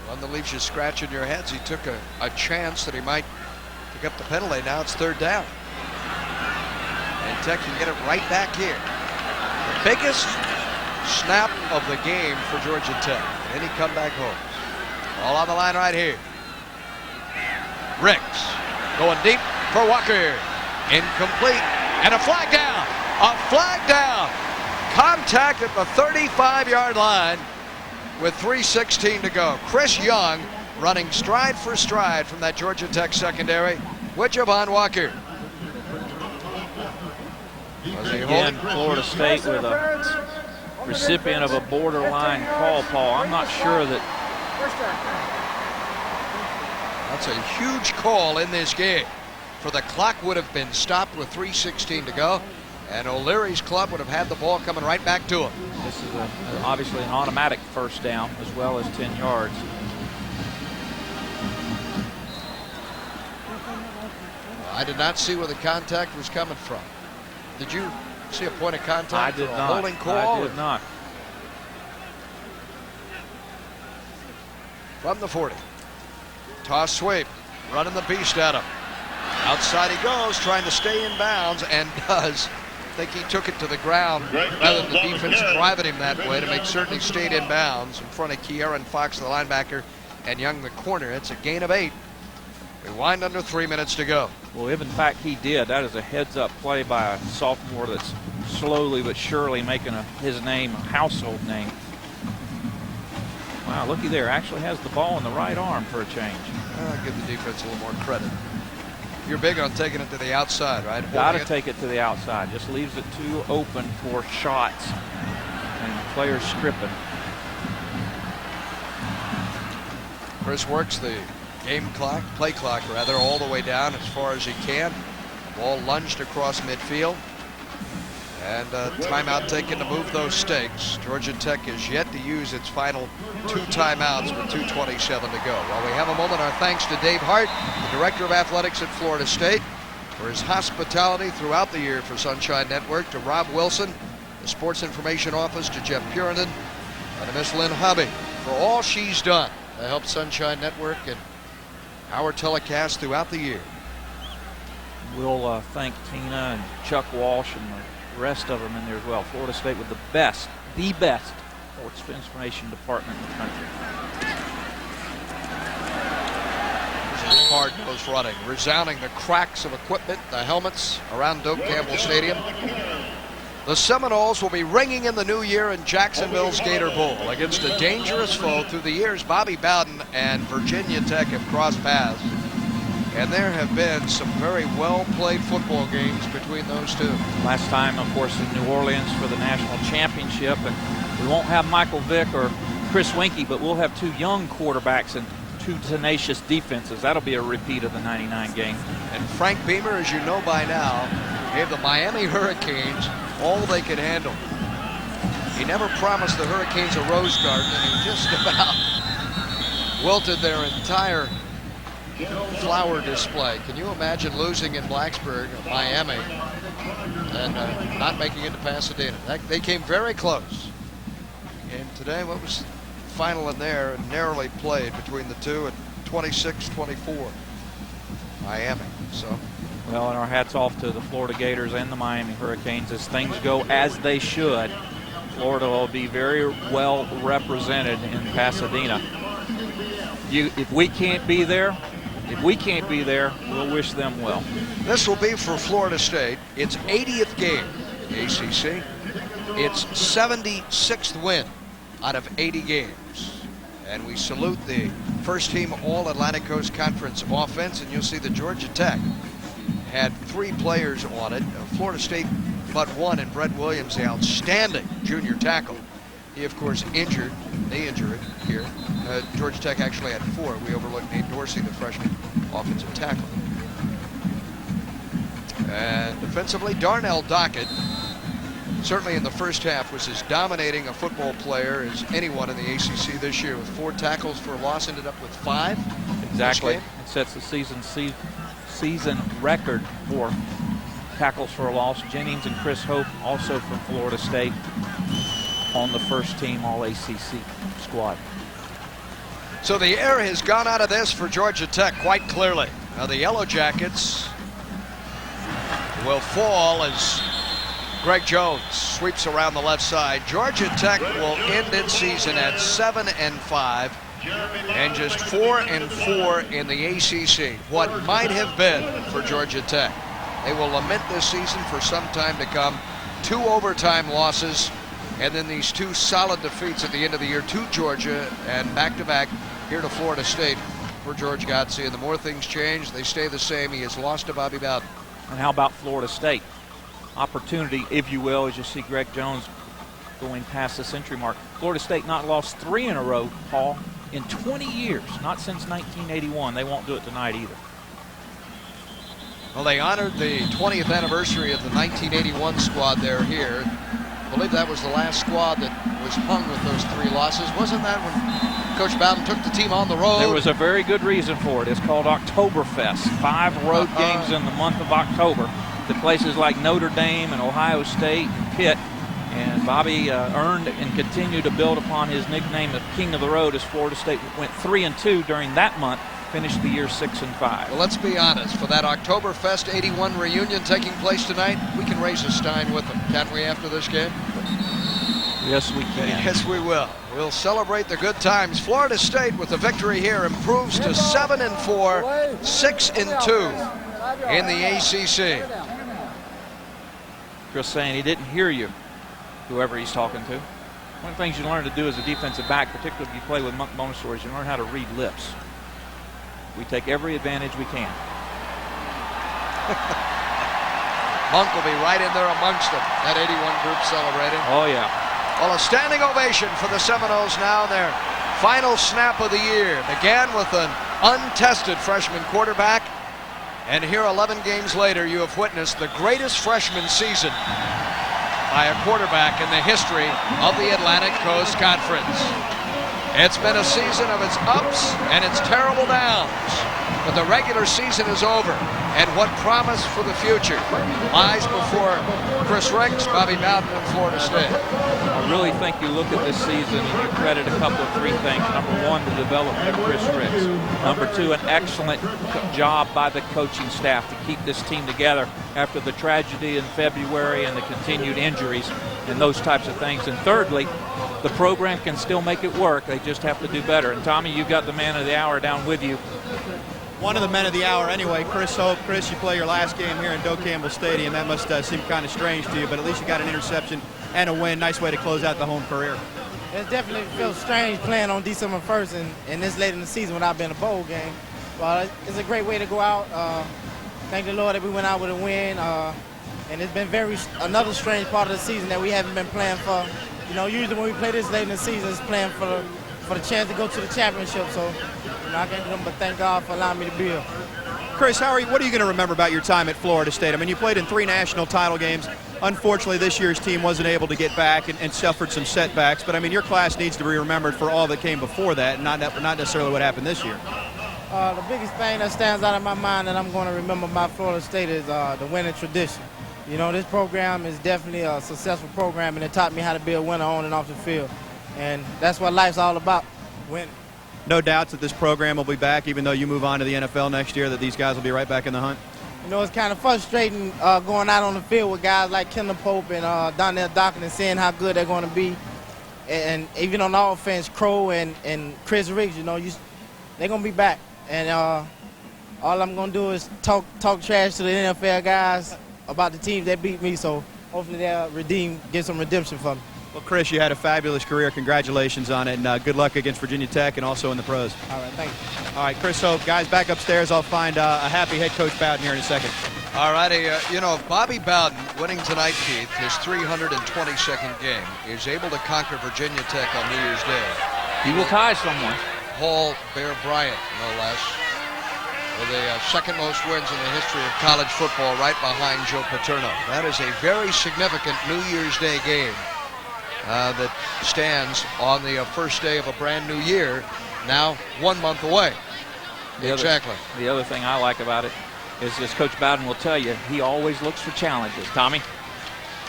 one that leaves you scratching your heads. He took a chance that he might pick up the penalty. Now it's 3rd down. And Tech can get it right back here. The biggest snap of the game for Georgia Tech. Any comeback home. All on the line right here. Ricks going deep for Walker. Incomplete. And a flag down. A flag down. Contact at the 35-yard line with 3:16 to go. Chris Young running stride for stride from that Georgia Tech secondary with Javon Walker. Again, Florida State with a recipient of a borderline call, Paul. I'm not sure that. That's a huge call in this game. For the clock would have been stopped with 3:16 to go, and O'Leary's club would have had the ball coming right back to him. This is obviously an automatic first down as well as 10 yards. I did not see where the contact was coming from. Did you see a point of contact? I did not. Holding call? I did not. From the 40. Toss sweep. Running the beast at him. Outside he goes, trying to stay in bounds, and does. I think he took it to the ground rather than the defense driving him that way to make certain he stayed in bounds in front of Kieran Fox, the linebacker, and Young, the corner. It's a gain of 8. We wind under 3 minutes to go. Well, if in fact he did, that is a heads-up play by a sophomore that's slowly but surely making his name a household name. Wow, looky there. Actually has the ball in the right arm for a change. I'll give the defense a little more credit. You're big on taking it to the outside, right? Got to take it to the outside. Just leaves it too open for shots. And the players stripping. Chris works the game clock, play clock rather, all the way down as far as he can. The ball lunged across midfield. And timeout taken to move those stakes. Georgia Tech is yet to use its final 2 timeouts with 2:27 to go. While we have a moment, our thanks to Dave Hart, the Director of Athletics at Florida State, for his hospitality throughout the year for Sunshine Network, to Rob Wilson, the Sports Information Office, to Jeff Purinan, and to Miss Lynn Hubby for all she's done to help Sunshine Network and our telecast throughout the year. We'll thank Tina and Chuck Walsh and the rest of them in there as well. Florida State with the best sports information department in the country. This is hard-nosed running, resounding the cracks of equipment, the helmets around Doak Campbell Stadium. The Seminoles will be ringing in the new year in Jacksonville's Gator Bowl against a dangerous foe. Through the years, Bobby Bowden and Virginia Tech have crossed paths. And there have been some very well-played football games between those two. Last time, of course, in New Orleans for the national championship. And we won't have Michael Vick or Chris Winkie, but we'll have two young quarterbacks and two tenacious defenses. That'll be a repeat of the '99 game. And Frank Beamer, as you know by now, gave the Miami Hurricanes all they could handle. He never promised the Hurricanes a rose garden, and he just about wilted their entire flower display. Can you imagine losing in Blacksburg, Miami, and not making it to Pasadena? They came very close. And today, what was the final in there? Narrowly played between the two at 26-24. Miami. So. Well, and our hats off to the Florida Gators and the Miami Hurricanes. As things go as they should, Florida will be very well represented in Pasadena. If we can't be there, we'll wish them well. This will be for Florida State its 80th game in the ACC. Its 76th win out of 80 games. And we salute the first team All-Atlantic Coast Conference offense, and you'll see that Georgia Tech had 3 players on it. Florida State but one, in Brett Williams, the outstanding junior tackle. He, of course, injured, knee injury here. Georgia Tech actually had 4. We overlooked Nate Dorsey, the freshman offensive tackle. And defensively, Darnell Dockett, certainly in the first half, was as dominating a football player as anyone in the ACC this year, with 4 tackles for a loss, ended up with 5. Exactly. It sets the season record for tackles for a loss. Jennings and Chris Hope, also from Florida State, on the first team All-ACC squad. So the air has gone out of this for Georgia Tech quite clearly. Now the Yellow Jackets will fall as Greg Jones sweeps around the left side. Georgia Tech will end its season at 7-5 and just 4-4 in the ACC. What might have been for Georgia Tech. They will lament this season for some time to come. 2 overtime losses, and then these 2 solid defeats at the end of the year to Georgia, and back-to-back here to Florida State for George Godsey. And the more things change, they stay the same. He has lost to Bobby Bowden. And how about Florida State? Opportunity, if you will, as you see Greg Jones going past the century mark. Florida State not lost 3 in a row, Paul, in 20 years, not since 1981. They won't do it tonight either. Well, they honored the 20th anniversary of the 1981 squad there here. I believe that was the last squad that was hung with those 3 losses. Wasn't that when Coach Bowden took the team on the road? There was a very good reason for it. It's called Oktoberfest. 5 road games in the month of October to places like Notre Dame and Ohio State and Pitt. And Bobby earned and continued to build upon his nickname of King of the Road as Florida State went 3-2 during that month. Finished the year 6-5. Well, let's be honest. For that Oktoberfest 81 reunion taking place tonight, we can raise a stein with them, can't we, after this game? Yes, we can. Yes, we will. We'll celebrate the good times. Florida State, with the victory here, improves to 7-4, 6-2 in the ACC. Chris saying he didn't hear you, whoever he's talking to. One of the things you learn to do as a defensive back, particularly if you play with Monk Monosaur, is you learn how to read lips. We take every advantage we can. Monk will be right in there amongst them. That 81 group celebrating. Oh, yeah. Well, a standing ovation for the Seminoles now. Their final snap of the year began with an untested freshman quarterback. And here 11 games later, you have witnessed the greatest freshman season by a quarterback in the history of the Atlantic Coast Conference. It's been a season of its ups and its terrible downs, but the regular season is over, and what promise for the future lies before Chris Ricks, Bobby Bowden, and Florida State. I really think you look at this season and you credit a couple of 3 things. Number 1, the development of Chris Ricks. Number 2, an excellent job by the coaching staff to keep this team together after the tragedy in February and the continued injuries and those types of things. And thirdly, the program can still make it work. They just have to do better. And Tommy, you've got the man of the hour down with you. One of the men of the hour anyway, Chris Hope. Chris, you play your last game here in Doak Campbell Stadium. That must seem kind of strange to you, but at least you got an interception and a win. Nice way to close out the home career. It definitely feels strange playing on December 1st and this late in the season without being a bowl game. Well, it's a great way to go out. Thank the Lord that we went out with a win. And it's been another strange part of the season that we haven't been playing for. You know, usually when we play this late in the season, it's playing for the chance to go to the championship. So, you know, I can't do nothing but thank God for allowing me to be here. Chris, what are you going to remember about your time at Florida State? I mean, you played in 3 national title games. Unfortunately, this year's team wasn't able to get back and suffered some setbacks. But, I mean, your class needs to be remembered for all that came before that, and not necessarily what happened this year. The biggest thing that stands out in my mind that I'm going to remember about Florida State is the winning tradition. You know, this program is definitely a successful program, and it taught me how to be a winner on and off the field. And that's what life's all about, winning. No doubts that this program will be back, even though you move on to the NFL next year, that these guys will be right back in the hunt? You know, it's kind of frustrating going out on the field with guys like Kendall Pope and Donnell Dockett and seeing how good they're going to be. And even on the offense, Crow and Chris Riggs, you know, they're going to be back. And all I'm going to do is talk trash to the NFL guys about the teams that beat me, so hopefully they'll get some redemption from me. Well, Chris, you had a fabulous career. Congratulations on it, and good luck against Virginia Tech and also in the pros. All right, thank you. All right, Chris Hope, guys, back upstairs. I'll find a happy head coach Bowden here in a second. All righty, you know, Bobby Bowden winning tonight, Keith, his 322nd game, is able to conquer Virginia Tech on New Year's Day. He will tie someone. Hall Bear Bryant, no less, with the second most wins in the history of college football, right behind Joe Paterno. That is a very significant New Year's Day game that stands on the first day of a brand new year, now 1 month away. Exactly. The other thing I like about it is, as Coach Bowden will tell you, he always looks for challenges. Tommy?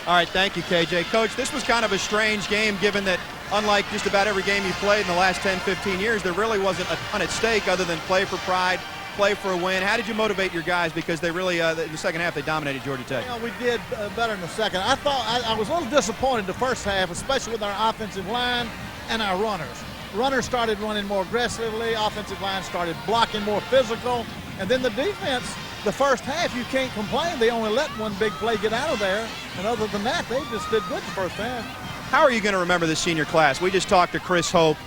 All right, thank you, KJ. Coach, this was kind of a strange game, given that unlike just about every game you've played in the last 10, 15 years, there really wasn't a ton at stake other than play for pride, play for a win. How did you motivate your guys? Because they really, in the second half, they dominated Georgia Tech. You know, we did better in the second. I thought I was a little disappointed the first half, especially with our offensive line and our runners. Runners started running more aggressively. Offensive line started blocking more physical. And then the defense, the first half, you can't complain. They only let one big play get out of there. And other than that, they just did good the first half. How are you going to remember this senior class? We just talked to Chris Hope.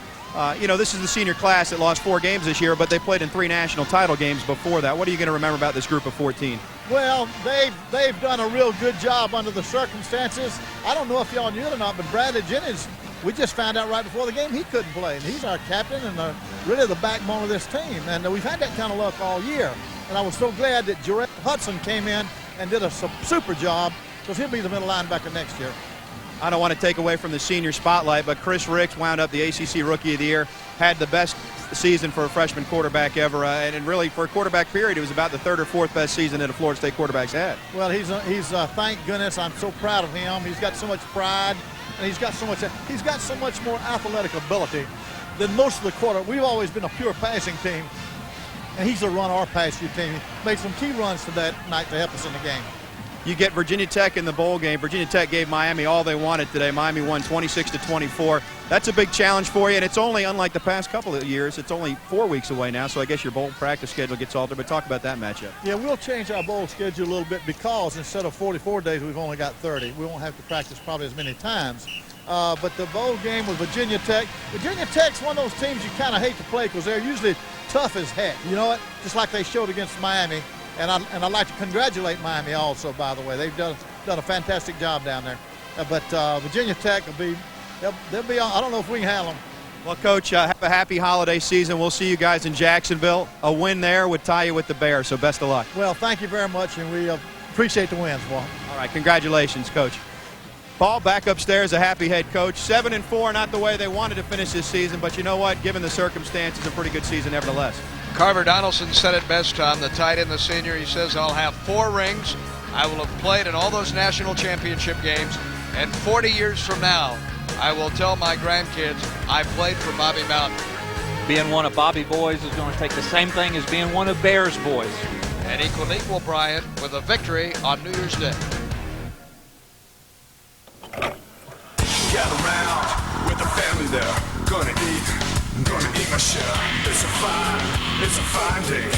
You know, this is the senior class that lost 4 games this year, but they played in 3 national title games before that. What are you going to remember about this group of 14? Well, they've done a real good job under the circumstances. I don't know if y'all knew it or not, but Bradley Jennings, we just found out right before the game he couldn't play. And he's our captain and really the backbone of this team. And we've had that kind of luck all year. And I was so glad that Jarrett Hudson came in and did a super job, because he'll be the middle linebacker next year. I don't want to take away from the senior spotlight, but Chris Ricks wound up the ACC Rookie of the Year, had the best season for a freshman quarterback ever, and really for a quarterback period, it was about the 3rd or 4th best season that a Florida State quarterback's had. Well, he's thank goodness, I'm so proud of him. He's got so much pride, and he's got so much more athletic ability than most of the quarterbacks. We've always been a pure passing team, and he's a run or pass you team. He made some key runs to that night to help us in the game. You get Virginia Tech in the bowl game. Virginia Tech gave Miami all they wanted today. Miami won 26-24. That's a big challenge for you, and it's only, unlike the past couple of years, it's only 4 weeks away now, so I guess your bowl practice schedule gets altered. But talk about that matchup. Yeah, we'll change our bowl schedule a little bit, because instead of 44 days, we've only got 30. We won't have to practice probably as many times. But the bowl game with Virginia Tech, Virginia Tech's one of those teams you kind of hate to play, because they're usually tough as heck. You know what? Just like they showed against Miami. And I'd like to congratulate Miami also, by the way. They've done a fantastic job down there. But Virginia Tech they'll be on. I don't know if we can handle them. Well, Coach, have a happy holiday season. We'll see you guys in Jacksonville. A win there would tie you with the Bears, so best of luck. Well, thank you very much, and we appreciate the wins, boy. All right, congratulations, Coach. Paul, back upstairs, a happy head coach. 7-4, not the way they wanted to finish this season, but you know what? Given the circumstances, a pretty good season nevertheless. Carver Donaldson said it best, Tom, the tight end, the senior. He says, I'll have 4 rings. I will have played in all those national championship games. And 40 years from now, I will tell my grandkids I played for Bobby Bowden. Being one of Bobby boys is going to take the same thing as being one of Bears boys. And equal Bryant with a victory on New Year's Day. Gather round with the family there. Gonna eat my share. It's a fine day.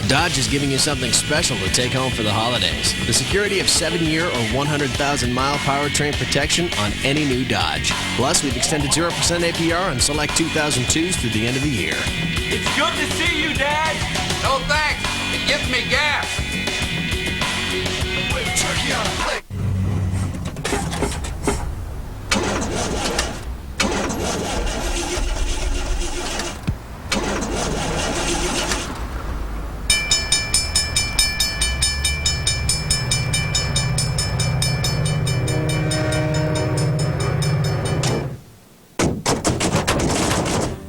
Dodge is giving you something special to take home for the holidays. The security of 7-year or 100,000-mile powertrain protection on any new Dodge. Plus, we've extended 0% APR on select 2002s through the end of the year. It's good to see you, Dad. No thanks. It gives me gas. With turkey on a plate.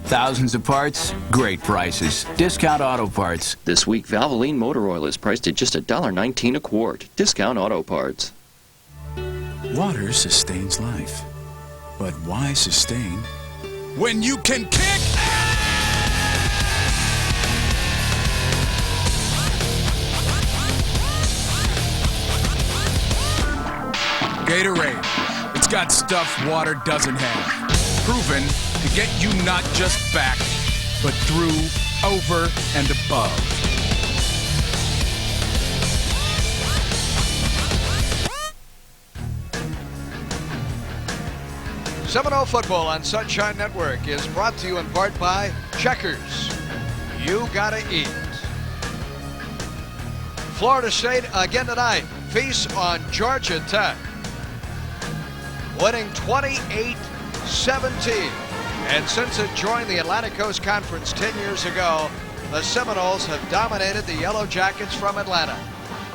Thousands of parts, great prices. Discount Auto Parts. This week, Valvoline motor oil is priced at just $1.19 a quart. Discount Auto Parts. Water sustains life. But why sustain when you can kick? Gatorade. It's got stuff water doesn't have. Proven to get you not just back, but through, over, and above. Seminole Football on Sunshine Network is brought to you in part by Checkers. You gotta eat. Florida State again tonight. Feast on Georgia Tech. Winning 28-17. And since it joined the Atlantic Coast Conference 10 years ago, the Seminoles have dominated the Yellow Jackets from Atlanta.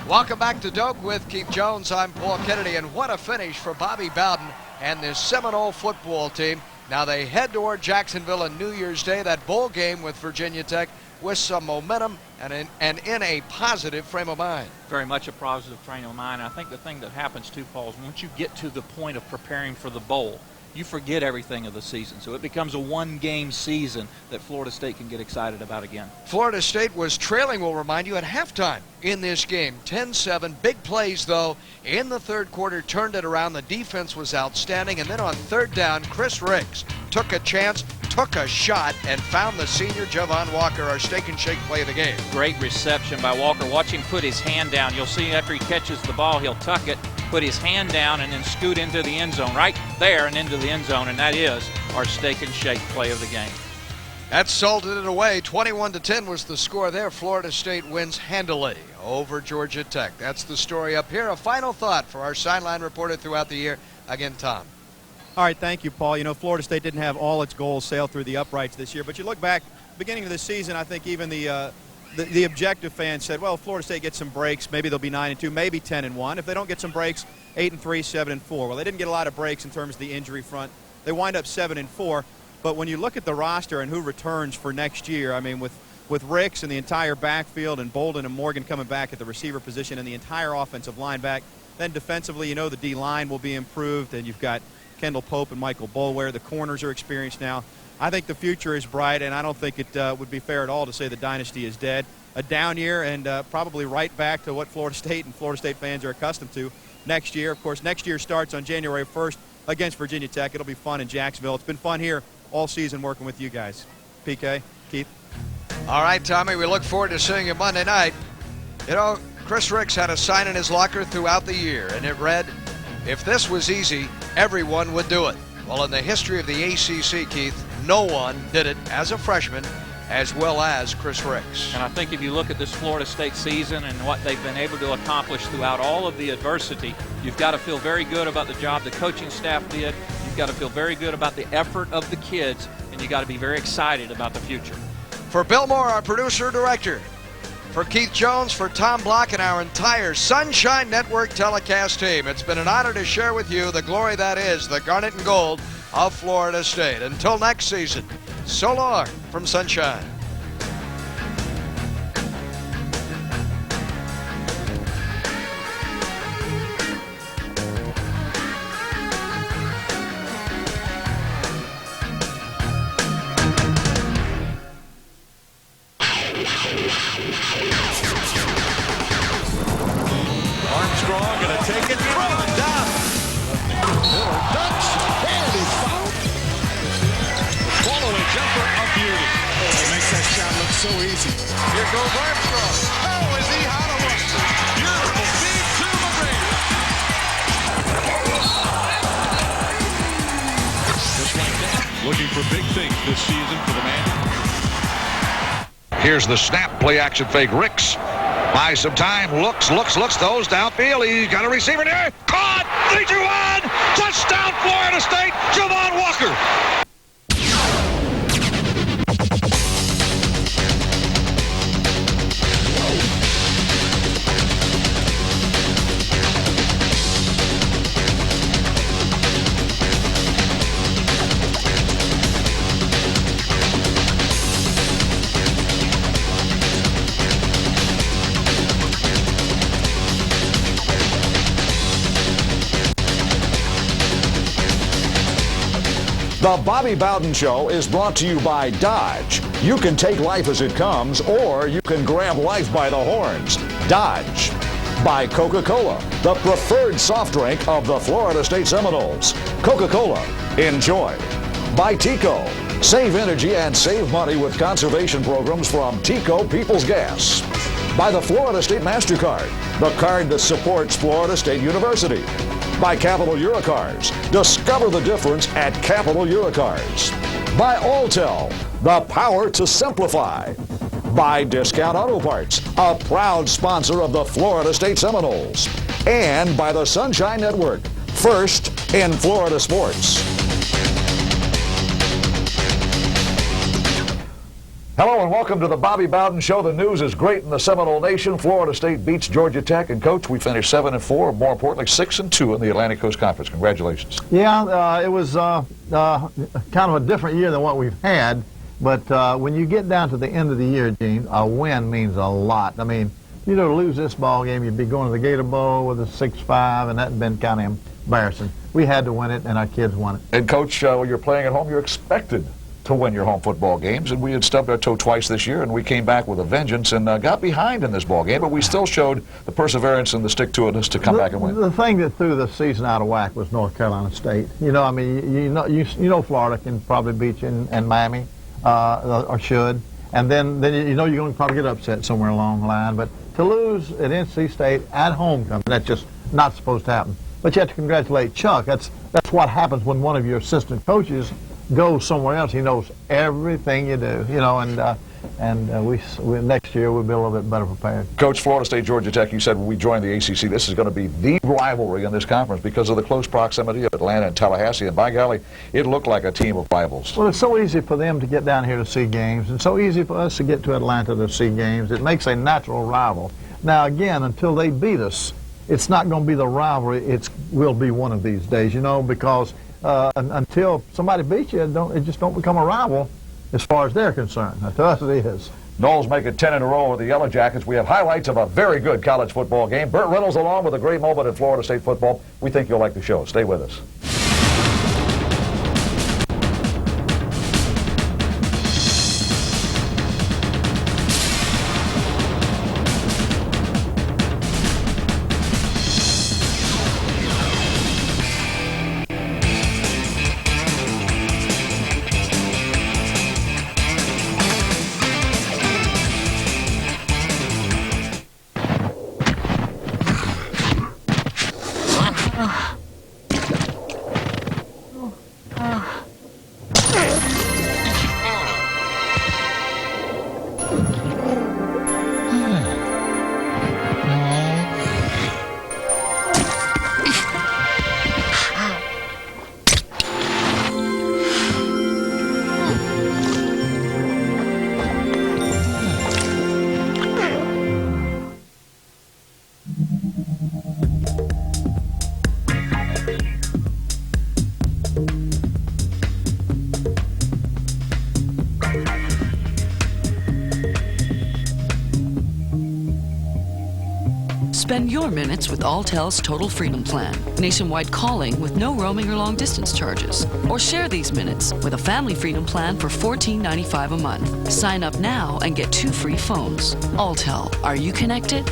Welcome back to Doak with Keith Jones. I'm Paul Kennedy, and what a finish for Bobby Bowden and this Seminole football team. Now they head toward Jacksonville on New Year's Day, that bowl game with Virginia Tech, with some momentum and in a positive frame of mind. Very much a positive frame of mind. I think the thing that happens too, Paul, is once you get to the point of preparing for the bowl, you forget everything of the season. So it becomes a one-game season that Florida State can get excited about again. Florida State was trailing, we'll remind you, at halftime in this game. 10-7. Big plays, though, in the third quarter, turned it around. The defense was outstanding. And then on third down, Chris Riggs took a chance, took a shot, and found the senior Javon Walker, our steak and shake play of the game. Great reception by Walker. Watch him put his hand down. You'll see after he catches the ball, he'll tuck it, put his hand down, and then scoot into the end zone, right there and into the end zone, and that is our steak and shake play of the game. That salted it away. 21-10 was the score there. Florida State wins handily over Georgia Tech. That's the story up here. A final thought for our sideline reporter throughout the year. Again, Tom. All right, thank you, Paul. You know, Florida State didn't have all its goals sail through the uprights this year, but you look back, beginning of the season, I think even the objective fans said, well, if Florida State gets some breaks, maybe they'll be 9-2, maybe 10-1. If they don't get some breaks, 8-3, 7-4. Well, they didn't get a lot of breaks in terms of the injury front. They wind up 7-4. But when you look at the roster and who returns for next year, I mean, with Ricks and the entire backfield and Bowden and Morgan coming back at the receiver position and the entire offensive line back, then defensively, you know, the D-line will be improved, and you've got Kendall Pope and Michael Boulware. The corners are experienced now. I think the future is bright, and I don't think it would be fair at all to say the dynasty is dead. A down year, and probably right back to what Florida State and Florida State fans are accustomed to next year. Of course, next year starts on January 1st against Virginia Tech. It'll be fun in Jacksonville. It's been fun here all season working with you guys. PK, Keith. All right, Tommy, we look forward to seeing you Monday night. You know, Chris Ricks had a sign in his locker throughout the year, and it read, if this was easy, everyone would do it. Well, in the history of the ACC, Keith, no one did it as a freshman as well as Chris Ricks. And I think if you look at this Florida State season and what they've been able to accomplish throughout all of the adversity, you've got to feel very good about the job the coaching staff did. You've got to feel very good about the effort of the kids, and you've got to be very excited about the future. For Bill Moore, our producer-director, for Keith Jones, for Tom Block, and our entire Sunshine Network telecast team, it's been an honor to share with you the glory that is the Garnet and Gold of Florida State. Until next season, so long from Sunshine. Armstrong gonna take it, throw it down. Miller ducks, and he's fouled. The following jumper of beauty. They make that so easy. Here goes Armstrong. Oh, is he hot or what? Beautiful feed to McGregor. Just like that. Looking for big things this season for the man. Here's the snap, play action fake. Ricks buys some time, looks, throws downfield. He's got a receiver there. Caught! 3-2-1! Touchdown, Florida State! Javon Walker! The Bobby Bowden Show is brought to you by Dodge. You can take life as it comes, or you can grab life by the horns. Dodge. By Coca-Cola, the preferred soft drink of the Florida State Seminoles. Coca-Cola. Enjoy. By Tico. Save energy and save money with conservation programs from Tico People's Gas. By the Florida State MasterCard, the card that supports Florida State University. By Capital Eurocars. Discover the difference at Capital Eurocars. By Alltel, the power to simplify. By Discount Auto Parts, a proud sponsor of the Florida State Seminoles. And by the Sunshine Network, first in Florida sports. Hello and welcome to the Bobby Bowden Show. The news is great in the Seminole Nation. Florida State beats Georgia Tech, and Coach, we finished 7-4, more importantly 6-2 in the Atlantic Coast Conference. Congratulations. Yeah, it was kind of a different year than what we've had, but when you get down to the end of the year, Gene, a win means a lot. I mean, you know, to lose this ball game, you'd be going to the Gator Bowl with a 6-5, and that had been kind of embarrassing. We had to win it, and our kids won it. And Coach, when you're playing at home, you're expected to win your home football games, and we had stubbed our toe twice this year, and we came back with a vengeance and got behind in this ball game, but we still showed the perseverance and the stick-to-itness to come back and win. The thing that threw the season out of whack was North Carolina State. You know, I mean, you know Florida can probably beat you in Miami, or should, and then you know you're going to probably get upset somewhere along the line, but to lose at NC State at homecoming, that's just not supposed to happen. But you have to congratulate Chuck. That's what happens when one of your assistant coaches goes somewhere else. He knows everything you do, you know, and we next year we'll be a little bit better prepared. Coach, Florida State, Georgia Tech, you said when we joined the ACC, this is going to be the rivalry in this conference because of the close proximity of Atlanta and Tallahassee, and by golly, it looked like a team of rivals. Well, it's so easy for them to get down here to see games, and so easy for us to get to Atlanta to see games. It makes a natural rival. Now, again, until they beat us, it's not going to be the rivalry. It will be one of these days, you know, because until somebody beats you, it just don't become a rival as far as they're concerned. Now, to us, it is. Noles make it 10 in a row with the Yellow Jackets. We have highlights of a very good college football game. Burt Reynolds along with a great moment in Florida State football. We think you'll like the show. Stay with us. Spend your minutes with Alltel's Total Freedom Plan. Nationwide calling with no roaming or long distance charges. Or share these minutes with a family freedom plan for $14.95 a month. Sign up now and get 2 free phones. Alltel, are you connected?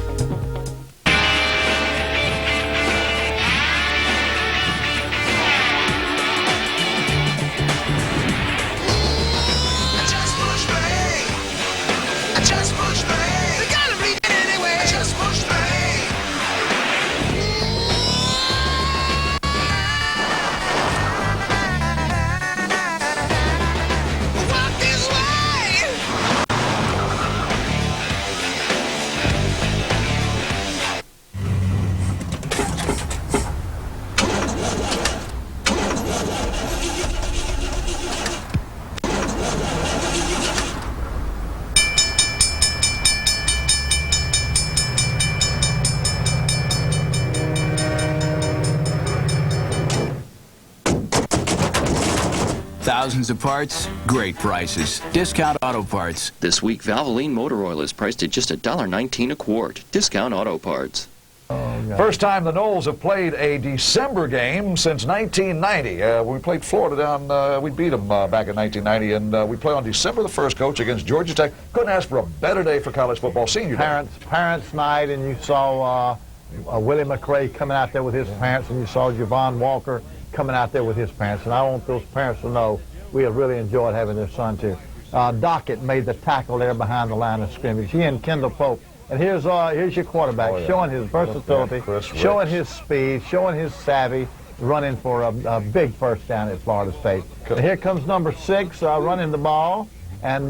Thousands of parts, great prices. Discount Auto Parts. This week, Valvoline motor oil is priced at just $1.19 a quart. Discount Auto Parts. First time the Noles have played a December game since 1990. We played Florida down, we beat them back in 1990, and we play on December the 1st, Coach, against Georgia Tech. Couldn't ask for a better day for college football, senior day. Parents night, and you saw Willie McRae coming out there with his parents, and you saw Javon Walker coming out there with his parents. And I want those parents to know we have really enjoyed having their sons here. Dockett made the tackle there behind the line of scrimmage. He and Kendall Pope. And here's your quarterback showing his versatility, showing his speed, showing his savvy, running for a big first down at Florida State. And here comes number 6 running the ball, and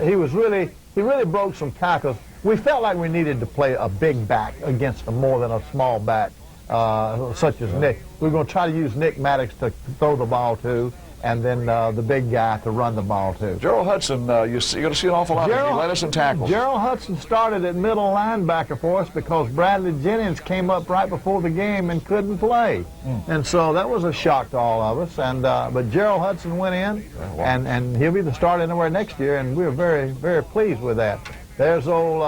he really broke some tackles. We felt like we needed to play a big back against more than a small back, such as Nick. We were going to try to use Nick Maddox to throw the ball to, and then the big guy to run the ball to. Gerald Hudson, you're going to see an awful lot of lettuce and tackles. Gerald Hudson started at middle linebacker for us because Bradley Jennings came up right before the game and couldn't play. And so that was a shock to all of us. And but Gerald Hudson went in, and he'll be the starter anywhere next year, and we're very, very pleased with that. There's old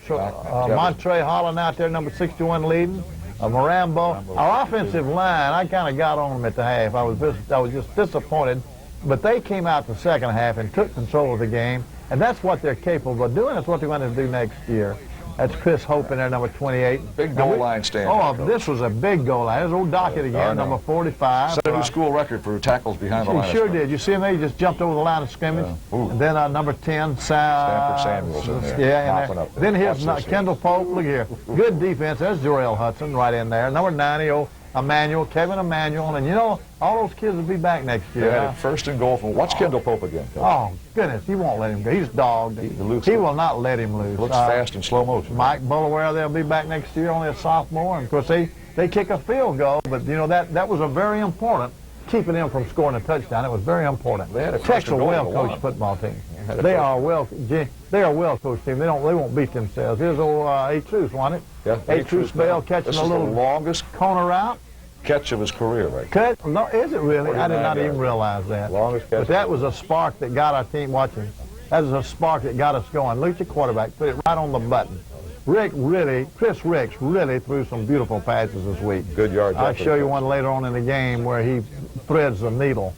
Montre Holland out there, number 61 leading. Marambo. Our offensive line, I kind of got on them at the half. I was just disappointed, but they came out the second half and took control of the game, and that's what they're capable of doing. That's what they're going to do next year. That's Chris Hope in there, number 28. Big goal line stand. Oh, this was a big goal line. There's old Dockett again, number 45. Set a new school record for tackles behind the line. He sure did. You see him there? He just jumped over the line of scrimmage. And then number 10, Stanford Samuels in there. Yeah, in there. Then here's Kendall Pope. Look here. Good defense. There's Jarrell Hudson right in there. Number 90, Kevin Emanuel. And you know, all those kids will be back next year. Yeah, first and goal from. Watch Kendall Pope again. Oh, goodness. He won't let him go. He's dogged. He will not let him loose. Looks fast in slow motion. Mike Bullaware, they'll be back next year, only a sophomore. And, of course, they kick a field goal. But, you know, that was a very important, keeping them from scoring a touchdown. It was very important. Tech's a well-coached football team. They are a well-coached team. They won't beat themselves. Here's old A-Truce, wasn't it? Yeah. A-Truce Bell catching a little longest corner route. Catch of his career, right? No, is it really? I did not even realize that. Longest catch. But that was a spark that got our team watching. That was a spark that got us going. Look at your quarterback. Put it right on the button. Chris Ricks really threw some beautiful passes this week. Good yard. I'll show you one later on in the game where he threads the needle.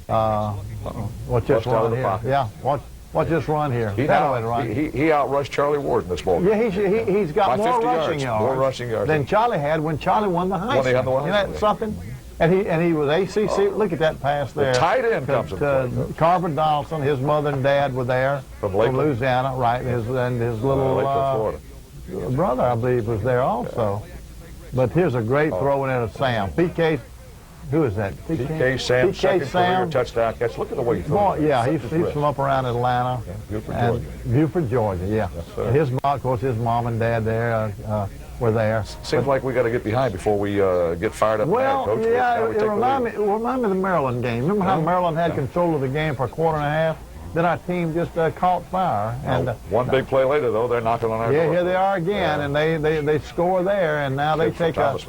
Watch this run here. Yeah, watch this run here. He outrushed Charlie Ward in this ball game. Yeah, he's got more rushing yards. More rushing yards than Charlie had when Charlie won the Heisman. Isn't that something? And he was ACC. Look at that pass there. The tight end comes to Carver Donaldson. His mother and dad were there from Louisiana, right? And his little brother, I believe, was there also. But here's a great throw in there to Sam. PK. Who is that? PK Sam, second career touchdown catch. Look at the way he throws. Yeah, he's from up around Atlanta. Buford, Georgia, yeah. Yes, of course, his mom and dad there were there. Seems like we got to get behind before we get fired up. Well, Coach. Yeah, it reminded me of the Maryland game. Remember how Maryland had control of the game for a quarter and a half? Then our team just caught fire. And one big play later, though, they're knocking on our door. Yeah, here they are again, and they score there, and now they take a...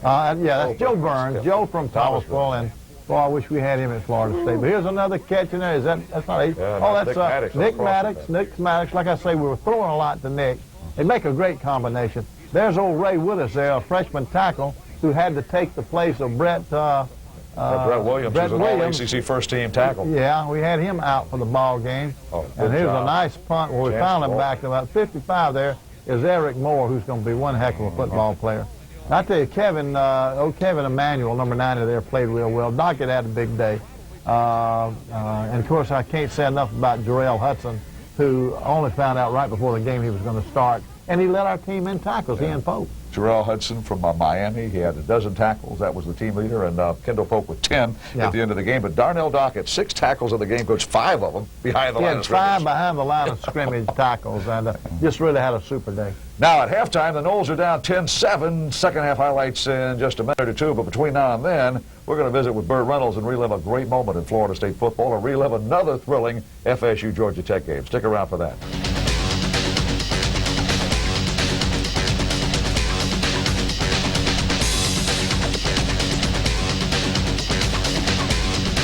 that's Joe Burns, Joe from Thomasville, and boy, I wish we had him at Florida State. But here's another catch in there. That's not that's Nick Maddox. Nick Maddox. Like I say, we were throwing a lot to Nick. They make a great combination. There's old Ray Willis there, a freshman tackle who had to take the place of Brett Williams, who's an all-ACC first-team tackle. Yeah, we had him out for the ball game. And here's a nice punt where we found him back to about 55 there. Is Eric Moore, who's going to be one heck of a football player. I tell you, Kevin Emanuel, number 90 there, played real well. Dockett had a big day. And, of course, I can't say enough about Jarrell Hudson, who only found out right before the game he was going to start. And he led our team in tackles, he and Pope. Jarrell Hudson from Miami, he had a dozen tackles. That was the team leader. And Kendall Pope with 10 at the end of the game. But Darnell Dockett, 6 tackles in the game, coach, 5 of them behind the line of scrimmage. 5 behind the line of scrimmage tackles, and just really had a super day. Now at halftime, the Noles are down 10-7. Second half highlights in just a minute or two. But between now and then, we're going to visit with Burt Reynolds and relive a great moment in Florida State football and relive another thrilling FSU Georgia Tech game. Stick around for that.